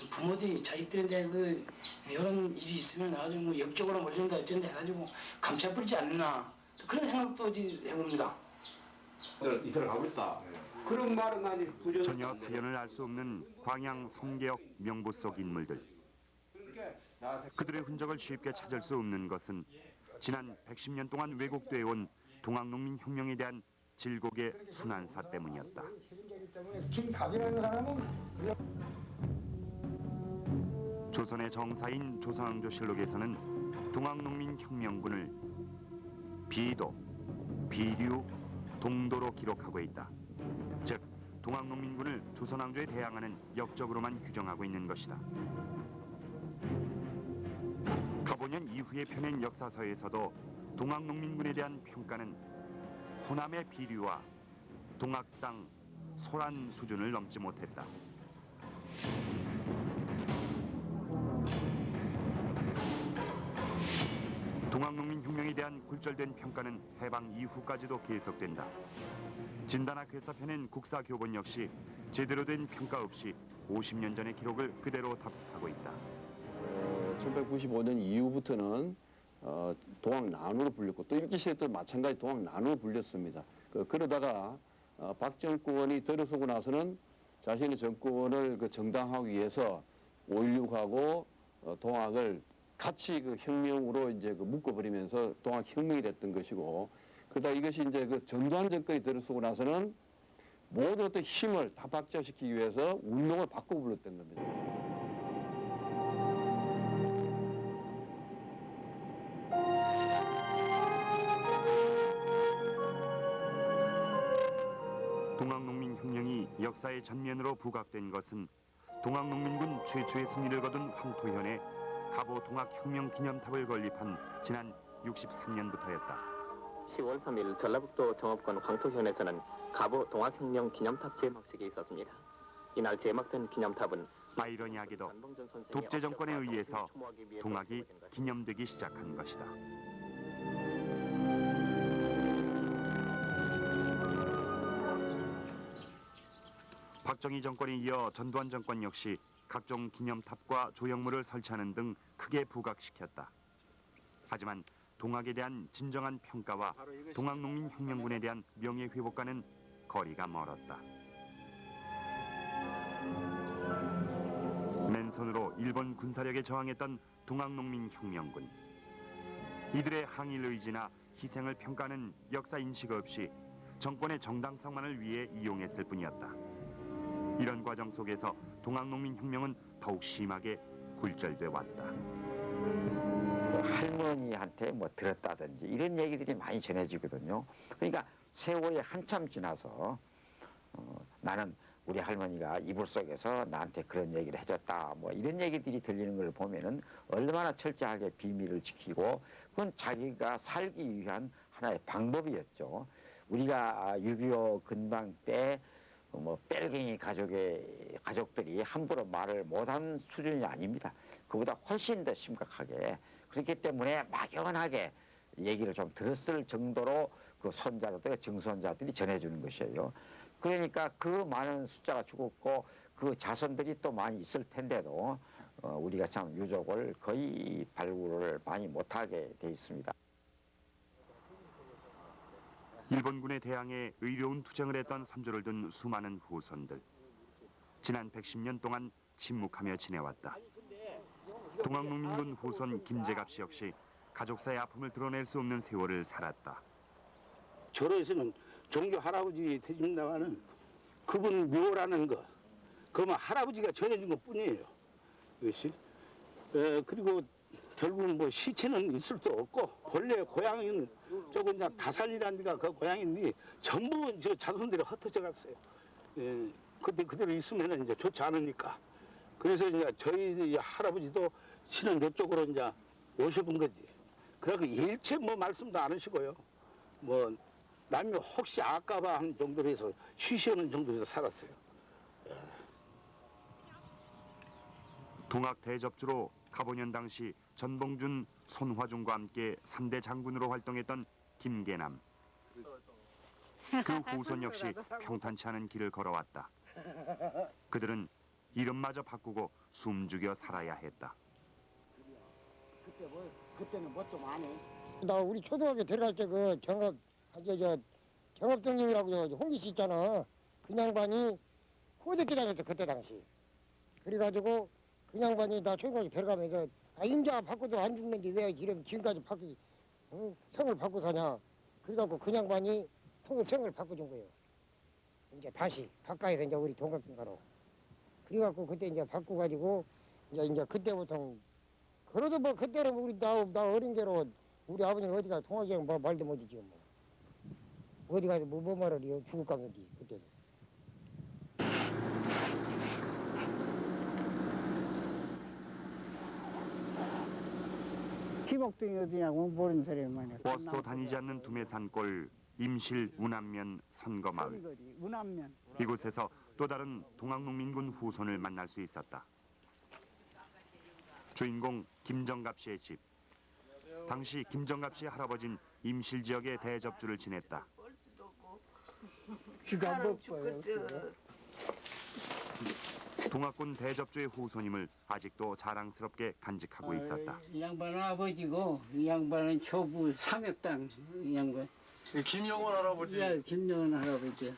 [SPEAKER 9] 부모들이 자식들한테 그 이런 일이 있으면 나중에 뭐 역적으로 몰린다 어쩐다 해가지고 감춰버리지 않나 그런 생각도 해봅니다.
[SPEAKER 11] 이사를 가고 있다. 그런 말은 아니
[SPEAKER 1] 전혀 사연을 알 수 없는 광양 3개역 명부 속 인물들. 그들의 흔적을 쉽게 찾을 수 없는 것은 지난 110년 동안 왜곡돼 온 동학농민혁명에 대한 질곡의 순환사 때문이었다.
[SPEAKER 2] 김갑이라는 사람은
[SPEAKER 1] 조선의 정사인 조선왕조실록에서는 동학농민혁명군을 비도, 비류, 동도로 기록하고 있다. 즉 동학농민군을 조선왕조에 대항하는 역적으로만 규정하고 있는 것이다. 가보년 이후에 펴낸 역사서에서도 동학농민군에 대한 평가는 호남의 비류와 동학 땅 소란 수준을 넘지 못했다. 동학농민혁명에 대한 굴절된 평가는 해방 이후까지도 계속된다. 진단학회에서 펴낸 국사교본 역시 제대로 된 평가 없이 50년 전의 기록을 그대로 답습하고 있다.
[SPEAKER 23] 1995년 이후부터는 동학난으로 불렸고 또 일제시대 때 마찬가지 동학난으로 불렸습니다. 그러다가 박정권이 들어서고 나서는 자신의 정권을 정당화하기 위해서 5.16하고 동학을 같이 그 혁명으로 이제 그 묶어버리면서 동학 혁명이 됐던 것이고, 그러다 이것이 이제 그 전두환 정권이 들어서고 나서는 모든 어떤 힘을 다 박자시키기 위해서 운동을 바꾸어 불렀던 겁니다.
[SPEAKER 1] 동학농민혁명이 역사의 전면으로 부각된 것은 동학농민군 최초의 승리를 거둔 황토현의 갑오 동학혁명 기념탑을 건립한 지난 63년부터였다.
[SPEAKER 4] 10월 3일 전라북도 정읍군 황토현에서는 갑오 동학혁명 기념탑 제막식이 있었습니다. 이날 제막된 기념탑은
[SPEAKER 1] 아이러니하게도 독재 정권에 의해서 동학이 기념되기 시작한 것이다. 박정희 정권에 이어 전두환 정권 역시 각종 기념탑과 조형물을 설치하는 등 크게 부각시켰다. 하지만 동학에 대한 진정한 평가와 동학농민혁명군에 대한 명예회복과는 거리가 멀었다. 맨손으로 일본 군사력에 저항했던 동학농민혁명군. 이들의 항일 의지나 희생을 평가하는 역사 인식 없이 정권의 정당성만을 위해 이용했을 뿐이었다. 이런 과정 속에서 동학농민혁명은 더욱 심하게 굴절돼 왔다.
[SPEAKER 10] 할머니한테 뭐 들었다든지 이런 얘기들이 많이 전해지거든요. 그러니까 세월이 한참 지나서 나는 우리 할머니가 이불 속에서 나한테 그런 얘기를 해줬다, 뭐 이런 얘기들이 들리는 걸 보면은 얼마나 철저하게 비밀을 지키고 그건 자기가 살기 위한 하나의 방법이었죠. 우리가 6.25 근방 때 뭐 뺄갱이 가족들이 함부로 말을 못한 수준이 아닙니다. 그보다 훨씬 더 심각하게, 그렇기 때문에 막연하게 얘기를 좀 들었을 정도로 그 손자들, 증손자들이 전해주는 것이에요. 그러니까 그 많은 숫자가 죽었고 그 자손들이 또 많이 있을 텐데도 우리가 참 유족을 거의 발굴을 많이 못하게 돼 있습니다.
[SPEAKER 1] 일본군에 대항해 의로운 투쟁을 했던 선조를 둔 수많은 후손들. 지난 110년 동안 침묵하며 지내왔다. 동학농민군 후손 김재갑 씨 역시 가족사의 아픔을 드러낼 수 없는 세월을 살았다.
[SPEAKER 12] 절에서는 종교 할아버지 되신다마는 그분 묘라는 거, 그만 할아버지가 전해준 것 뿐이에요. 이것이. 그리고 결국은 뭐 시체는 있을 수 없고, 본래 고향은 저거 이제 다살리라는 데가 그 고향인데 전부 저 자손들이 흩어져 갔어요. 그때 그대로 있으면 이제 좋지 않으니까. 그래서 이제 저희 할아버지도 신은 이쪽으로 이제 오셔본 거지. 그래서 일체 뭐 말씀도 안 하시고요. 뭐 남이 혹시 아까봐 한 정도로 해서 쉬쉬하는 정도로 살았어요.
[SPEAKER 1] 동학 대접주로 가보년 당시 전봉준, 손화중과 함께 3대 장군으로 활동했던 김계남. 그 후손 역시 평탄치 않은 길을 걸어왔다. 그들은 이름마저 바꾸고 숨죽여 살아야 했다.
[SPEAKER 8] 그때는 뭐 좀 안 해.
[SPEAKER 24] 나 우리 초등학교 들어갈 때 그 정업동님이라고 홍기 씨 있잖아. 그 양반이 호적기 다녔어 그때 당시. 그래가지고 그 양반이 나 초등학교 들어가면서 인자 바꿔도 안 죽는데 왜 이런 지금까지 성을 바꿔 사냐. 그래갖고 그 양반이 성을 바꿔준 거예요. 이제 다시 가까이서 이제 우리 동갑인가로. 그래갖고 그때 이제 바꿔가지고 이제 그때부터 그래도 뭐 그때는 우리 나 어린 게로 우리 아버지는 어디가 통화기장 뭐 말도 못하지 뭐. 어디 가서 뭐 말을 해요. 죽을 깡인데 그때는.
[SPEAKER 8] 지목동이 어디냐고 모르는 사람만 해.
[SPEAKER 1] 버스도 다니지 않는 두메산골 임실 운암면 선거마을.
[SPEAKER 8] 운암면.
[SPEAKER 1] 이곳에서 또 다른 동학농민군 후손을 만날 수 있었다. 주인공 김정갑 씨의 집. 당시 김정갑 씨의 할아버진 임실 지역의 대접주를 지냈다.
[SPEAKER 8] 귀가 먹고요.
[SPEAKER 1] 동학군 대접주의 후손임을 아직도 자랑스럽게 간직하고 있었다.
[SPEAKER 8] 이 양반은 아버지고 이 양반은 초부 삼역당 이 양반.
[SPEAKER 5] 김영원 할아버지.
[SPEAKER 8] 예, 김영원 할아버지.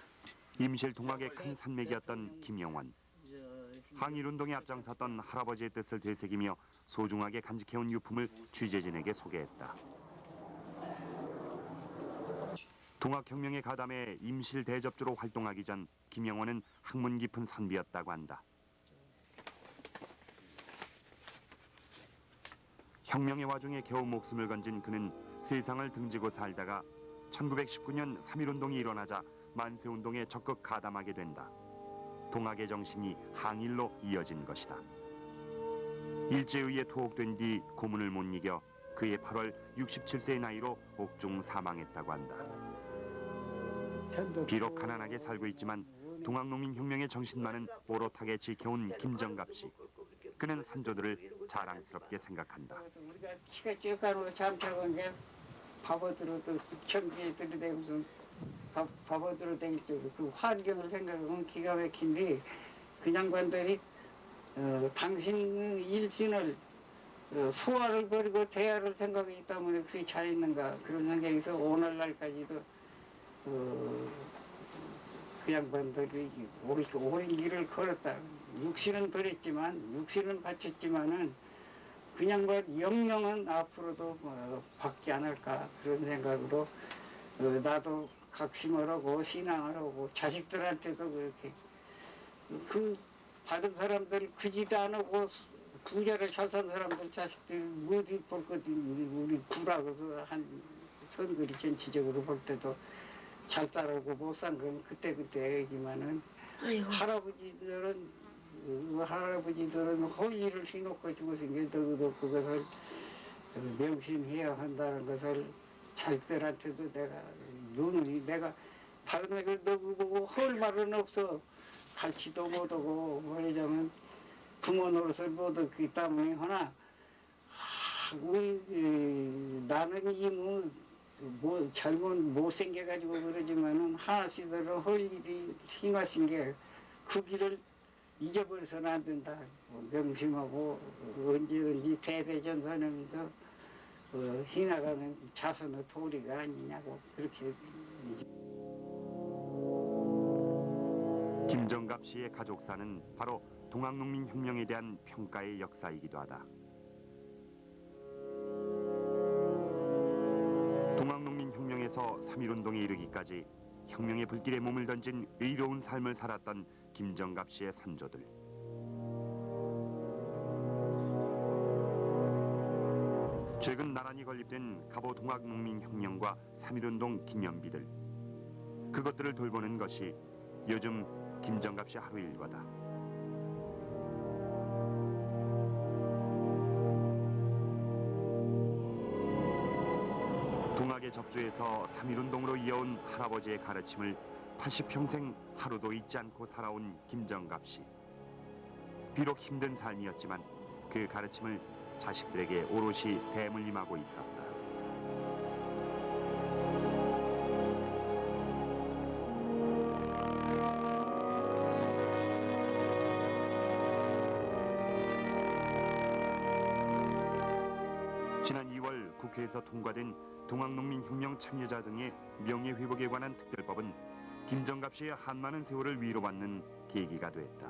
[SPEAKER 1] 임실 동학의 큰 산맥이었던 김영원. 항일운동에 앞장섰던 할아버지의 뜻을 되새기며 소중하게 간직해온 유품을 취재진에게 소개했다. 동학혁명에 가담해 임실 대접주로 활동하기 전 김영원은 학문 깊은 선비였다고 한다. 혁명의 와중에 겨우 목숨을 건진 그는 세상을 등지고 살다가 1919년 3.1운동이 일어나자 만세운동에 적극 가담하게 된다. 동학의 정신이 항일로 이어진 것이다. 일제의에 투옥된 뒤 고문을 못 이겨 그해 8월 67세의 나이로 옥중 사망했다고 한다. 비록 가난하게 살고 있지만 동학농민혁명의 정신만은 오롯하게 지켜온 김정갑 씨. 그는 산조들을 자랑스럽게 생각한다.
[SPEAKER 8] 우리가 키가 쬐가로 잠자고 이제 바보들어도 경기에 들이대고서 바보들어 댕기죠. 그 환경을 생각하면 기가 막힌데 그 양반들이 당신 일진을 소화를 버리고 대화를 생각하기 때문에 그리 잘했는가 그런 생각에서 오늘날까지도 그 양반들이 오랜 길을 걸었다. 육신은 버렸지만 육신은 바쳤지만은 그 양반 영영은 앞으로도 받지 않을까 그런 생각으로 나도 각심을 하고 신앙을 하고 자식들한테도 그렇게 그 다른 사람들 그지도 안 하고 부자를 잘 산 사람들 자식들 어디 볼 것 우리 부라고서 한 선거리 전체적으로 볼 때도 잘 따르고 못 산 건 그때 얘기지만은 할아버지들은 허리를 휘놓고 죽으신 게 너도 그것을 명심해야 한다는 것을 자식들한테도 내가 다른 애들 너그 보고 헐 말은 없어. 갈치도 못하고 말하자면 부모 노릇을 못하기 때문에 하나 나는 잘못 못생겨가지고 그러지만은 하나씩들은 헐일이 휘마신 게 그 길을 잊어버려서는 안 된다. 명심하고 언제든지 대대전선하면서 휘나가는 자손의 도리가 아니냐고 그렇게.
[SPEAKER 1] 김정갑 씨의 가족사는 바로 동학농민혁명에 대한 평가의 역사이기도 하다. 동학농민혁명에서 3.1운동에 이르기까지 혁명의 불길에 몸을 던진 의로운 삶을 살았던 김정갑 씨의 산조들. 최근 나란히 건립된 갑오 동학농민혁명과 3.1운동 기념비들. 그것들을 돌보는 것이 요즘 김정갑 씨 하루 일과다. 동학의 접주에서 3.1운동으로 이어온 할아버지의 가르침을 80평생 하루도 잊지 않고 살아온 김정갑 씨. 비록 힘든 삶이었지만 그 가르침을 자식들에게 오롯이 대물림하고 있었다. 지난 2월 국회에서 통과된 동학농민혁명 참여자 등의 명예회복에 관한 특별법은 김정갑 씨의 한많은 세월을 위로받는 계기가 됐다.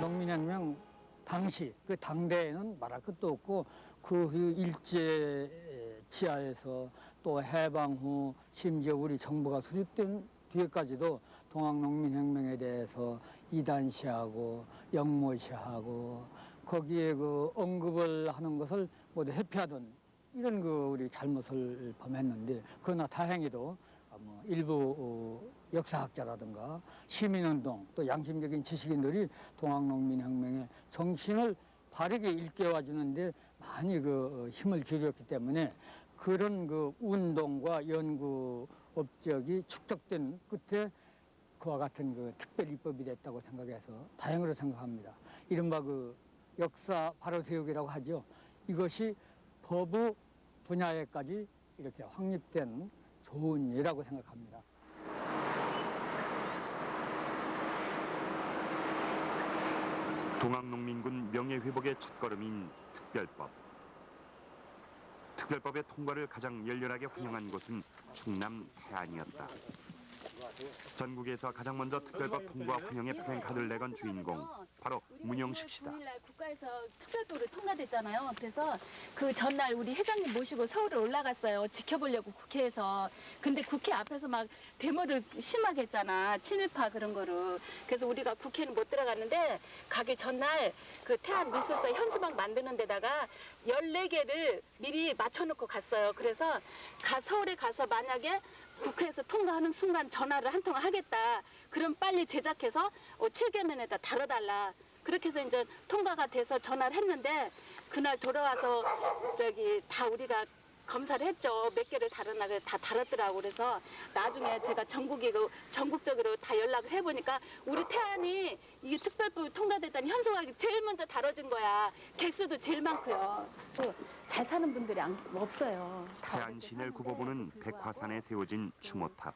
[SPEAKER 13] 농민혁명 당시 그 당대에는 말할 것도 없고 그 일제 치하에서 또 해방 후 심지어 우리 정부가 수립된 뒤에까지도 동학농민혁명에 대해서 이단시하고 영모시하고 거기에 그 언급을 하는 것을 모두 회피하던 이런 그 우리 잘못을 범했는데 그러나 다행히도 일부 역사학자라든가 시민운동 또 양심적인 지식인들이 동학농민혁명의 정신을 바르게 일깨워 주는데 많이 그 힘을 기울였기 때문에 그런 그 운동과 연구 업적이 축적된 끝에 그와 같은 그 특별 입법이 됐다고 생각해서 다행으로 생각합니다. 이른바 그 역사 바로 세우기라고 하죠. 이것이 법의 분야에까지 이렇게 확립된 좋은 예라고 생각합니다.
[SPEAKER 1] 동학농민군 명예회복의 첫걸음인 특별법. 특별법의 통과를 가장 열렬하게 환영한 곳은 충남 태안이었다. 전국에서 가장 먼저 특별법 통과 환영의 플랜카드를 내건 주인공 바로 문영식 씨다.
[SPEAKER 3] 9일날 국가에서 특별법으로 통과됐잖아요. 그래서 그 전날 우리 회장님 모시고 서울에 올라갔어요. 지켜보려고 국회에서. 근데 국회 앞에서 막 데모를 심하게 했잖아. 친일파 그런 거를. 그래서 우리가 국회는 못 들어갔는데 가기 전날 그 태안 밀수사 현수막 만드는 데다가 14개를 미리 맞춰놓고 갔어요. 그래서 서울에 가서 만약에 국회에서 통과하는 순간 전화를 한 통 하겠다. 그럼 빨리 제작해서 7개면에다 달아달라. 그렇게 해서 이제 통과가 돼서 전화를 했는데 그날 돌아와서 다 우리가 검사를 했죠. 몇 개를 달았나 다 달았더라고. 그래서 나중에 제가 전국적으로 다 연락을 해보니까 우리 태안이 이게 특별법이 통과됐다니 현수막이 제일 먼저 다뤄진 거야. 개수도 제일 많고요. 또 잘 사는 분들이 없어요.
[SPEAKER 1] 태안 시내 구보부는 백화산에 세워진 추모탑.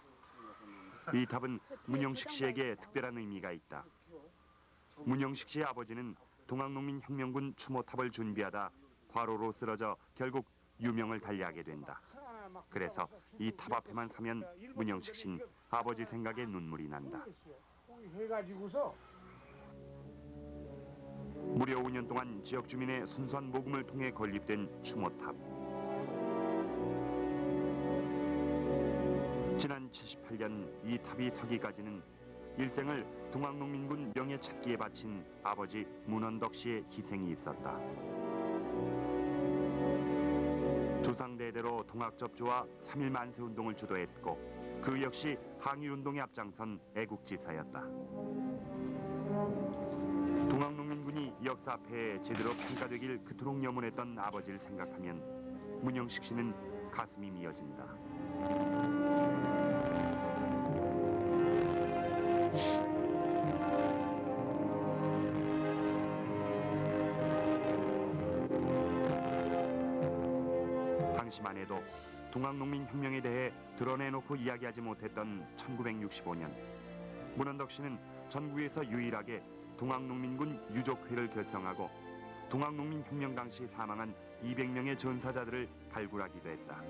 [SPEAKER 1] 이 탑은 문영식 씨에게 특별한 의미가 있다. 문영식 씨의 아버지는 동학농민혁명군 추모탑을 준비하다 과로로 쓰러져 결국 유명을 달리하게 된다. 그래서 이 탑 앞에만 서면 문영식 씨는 아버지 생각에 눈물이 난다.
[SPEAKER 2] 해가지고서
[SPEAKER 1] 무려 5년 동안 지역 주민의 순수한 모금을 통해 건립된 추모탑. 지난 78년 이 탑이 서기까지는 일생을 동학농민군 명예 찾기에 바친 아버지 문헌덕 씨의 희생이 있었다. 조상대대로 동학접조와 3.1 만세운동을 주도했고 그 역시 항일운동에 앞장선 애국지사였다. 동학농민군이 역사 앞에 제대로 평가되길 그토록 염원했던 아버지를 생각하면 문영식 씨는 가슴이 미어진다. 당시만 해도 동학농민혁명에 대해 드러내놓고 이야기하지 못했던 1965년 문헌덕 씨는 전국에서 유일하게 동학농민군 유족회를 결성하고 동학농민혁명 당시 사망한 200명의 전사자들을 발굴하기도 했다.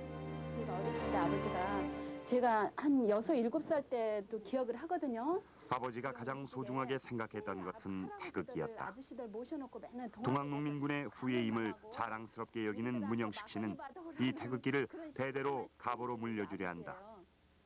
[SPEAKER 3] 제가 어렸을 때 아버지가 제가 한 6, 7살 때도 기억을 하거든요.
[SPEAKER 1] 아버지가 가장 소중하게 생각했던 것은 태극기였다.
[SPEAKER 3] 아저씨들 모셔놓고 맨날
[SPEAKER 1] 동학농민군의 후예임을 자랑스럽게 여기는 문영식 씨는 이 태극기를 대대로 가보로 물려주려 한다.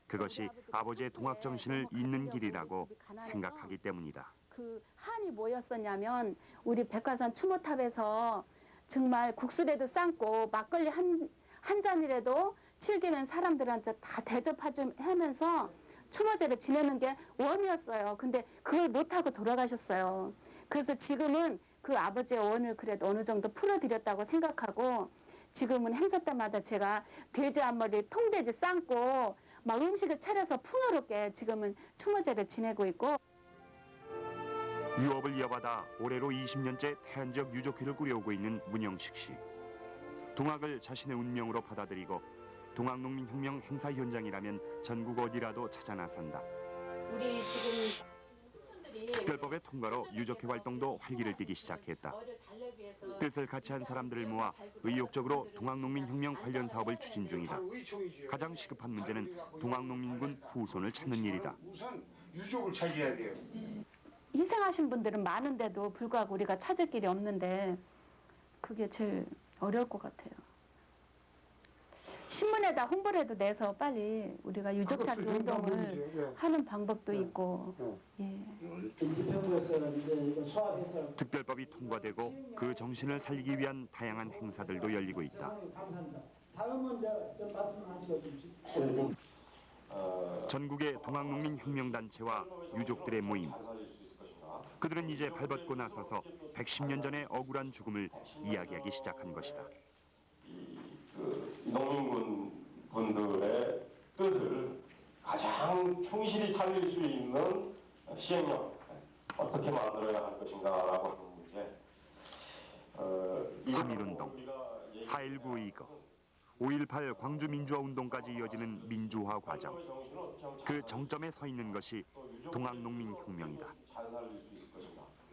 [SPEAKER 1] 그것이 아버지의 동학 정신을 잇는 길이라고 생각하기 때문이다.
[SPEAKER 3] 그 한이 뭐였었냐면 우리 백화산 추모탑에서 정말 국수라도 삶고 막걸리 한 잔이라도 즐기면 사람들한테 다 대접하면서 추모제를 지내는 게 원이었어요. 근데 그걸 못하고 돌아가셨어요. 그래서 지금은 그 아버지의 원을 그래도 어느 정도 풀어드렸다고 생각하고 지금은 행사 때마다 제가 돼지 앞머리 통돼지 삶고 막 음식을 차려서 풍요롭게 지금은 추모제를 지내고 있고
[SPEAKER 1] 유업을 이어받아 올해로 20년째 태안 지역 유족회를 꾸려오고 있는 문영식 씨. 동학을 자신의 운명으로 받아들이고 동학농민혁명 행사 현장이라면 전국 어디라도 찾아 나선다.
[SPEAKER 3] 우리 지금 후손들이
[SPEAKER 1] 특별법의 통과로 유족회 활동도 활기를 띠기 시작했다. 뜻을 같이 한 사람들을 모아 의욕적으로 동학농민혁명 관련 사업을 추진 중이다. 가장 시급한 문제는 동학농민군 후손을 찾는 일이다.
[SPEAKER 22] 우선 유족을 찾아야 돼요.
[SPEAKER 3] 희생하신 분들은 많은데도 불구하고 우리가 찾을 길이 없는데 그게 제일 어려울 것 같아요. 신문에다 홍보라도 내서 빨리 우리가 유족 찾기 운동을 하는 방법도 있고. 예.
[SPEAKER 1] 특별법이 통과되고 그 정신을 살리기 위한 다양한 행사들도 열리고 있다.
[SPEAKER 8] 다음은 좀 말씀하시고
[SPEAKER 1] 전국의 동학농민혁명단체와 유족들의 모임. 그들은 이제 발벗고 나서서 110년 전의 억울한 죽음을 이야기하기 시작한 것이다.
[SPEAKER 5] 농민군 분들의 뜻을 가장 충실히 살릴 수 있는 시행령 어떻게 만들어야 할 것인가라고 하는 문제.
[SPEAKER 1] 3.1운동, 4.19 이거, 5.18 광주민주화운동까지 이어지는 민주화 과정. 그 정점에 서 있는 것이 동학농민혁명이다.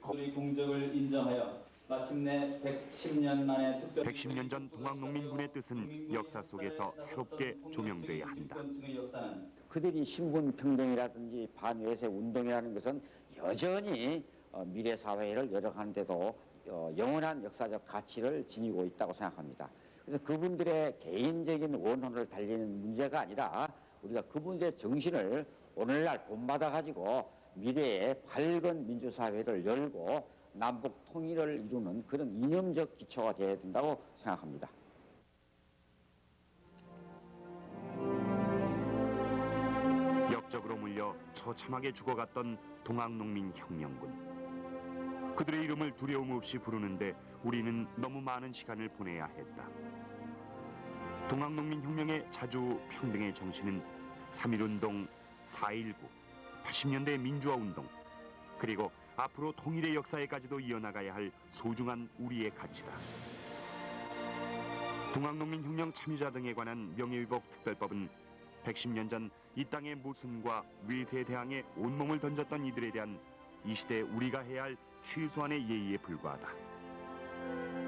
[SPEAKER 14] 우리 공적을 인정하여 마침내 110년 만에
[SPEAKER 1] 110년 전 동학농민군의 뜻은 역사 속에서 새롭게 조명돼야 한다.
[SPEAKER 14] 역사는
[SPEAKER 10] 그들이 신분평등이라든지 반외세 운동이라는 것은 여전히 미래 사회를 열어가는 데도 영원한 역사적 가치를 지니고 있다고 생각합니다. 그래서 그분들의 개인적인 원혼을 달리는 문제가 아니라 우리가 그분들의 정신을 오늘날 본받아 가지고 미래의 밝은 민주사회를 열고 남북 통일을 이루는 그런 이념적 기초가 되어야 된다고 생각합니다.
[SPEAKER 1] 역적으로 물려 처참하게 죽어갔던 동학농민혁명군. 그들의 이름을 두려움 없이 부르는데 우리는 너무 많은 시간을 보내야 했다. 동학농민혁명의 자주 평등의 정신은 3.1운동, 4.19, 80년대 민주화운동, 그리고 앞으로 통일의 역사에까지도 이어나가야 할 소중한 우리의 가치다. 동학농민혁명 참여자 등에 관한 명예회복 특별법은 110년 전 이 땅의 모순과 외세에 대항해 온몸을 던졌던 이들에 대한 이 시대 우리가 해야 할 최소한의 예의에 불과하다.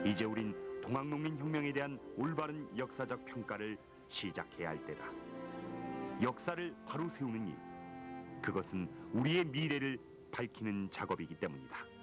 [SPEAKER 1] 이제 우린 동학농민혁명에 대한 올바른 역사적 평가를 시작해야 할 때다. 역사를 바로 세우는 일, 그것은 우리의 미래를 밝히는 작업이기 때문이다.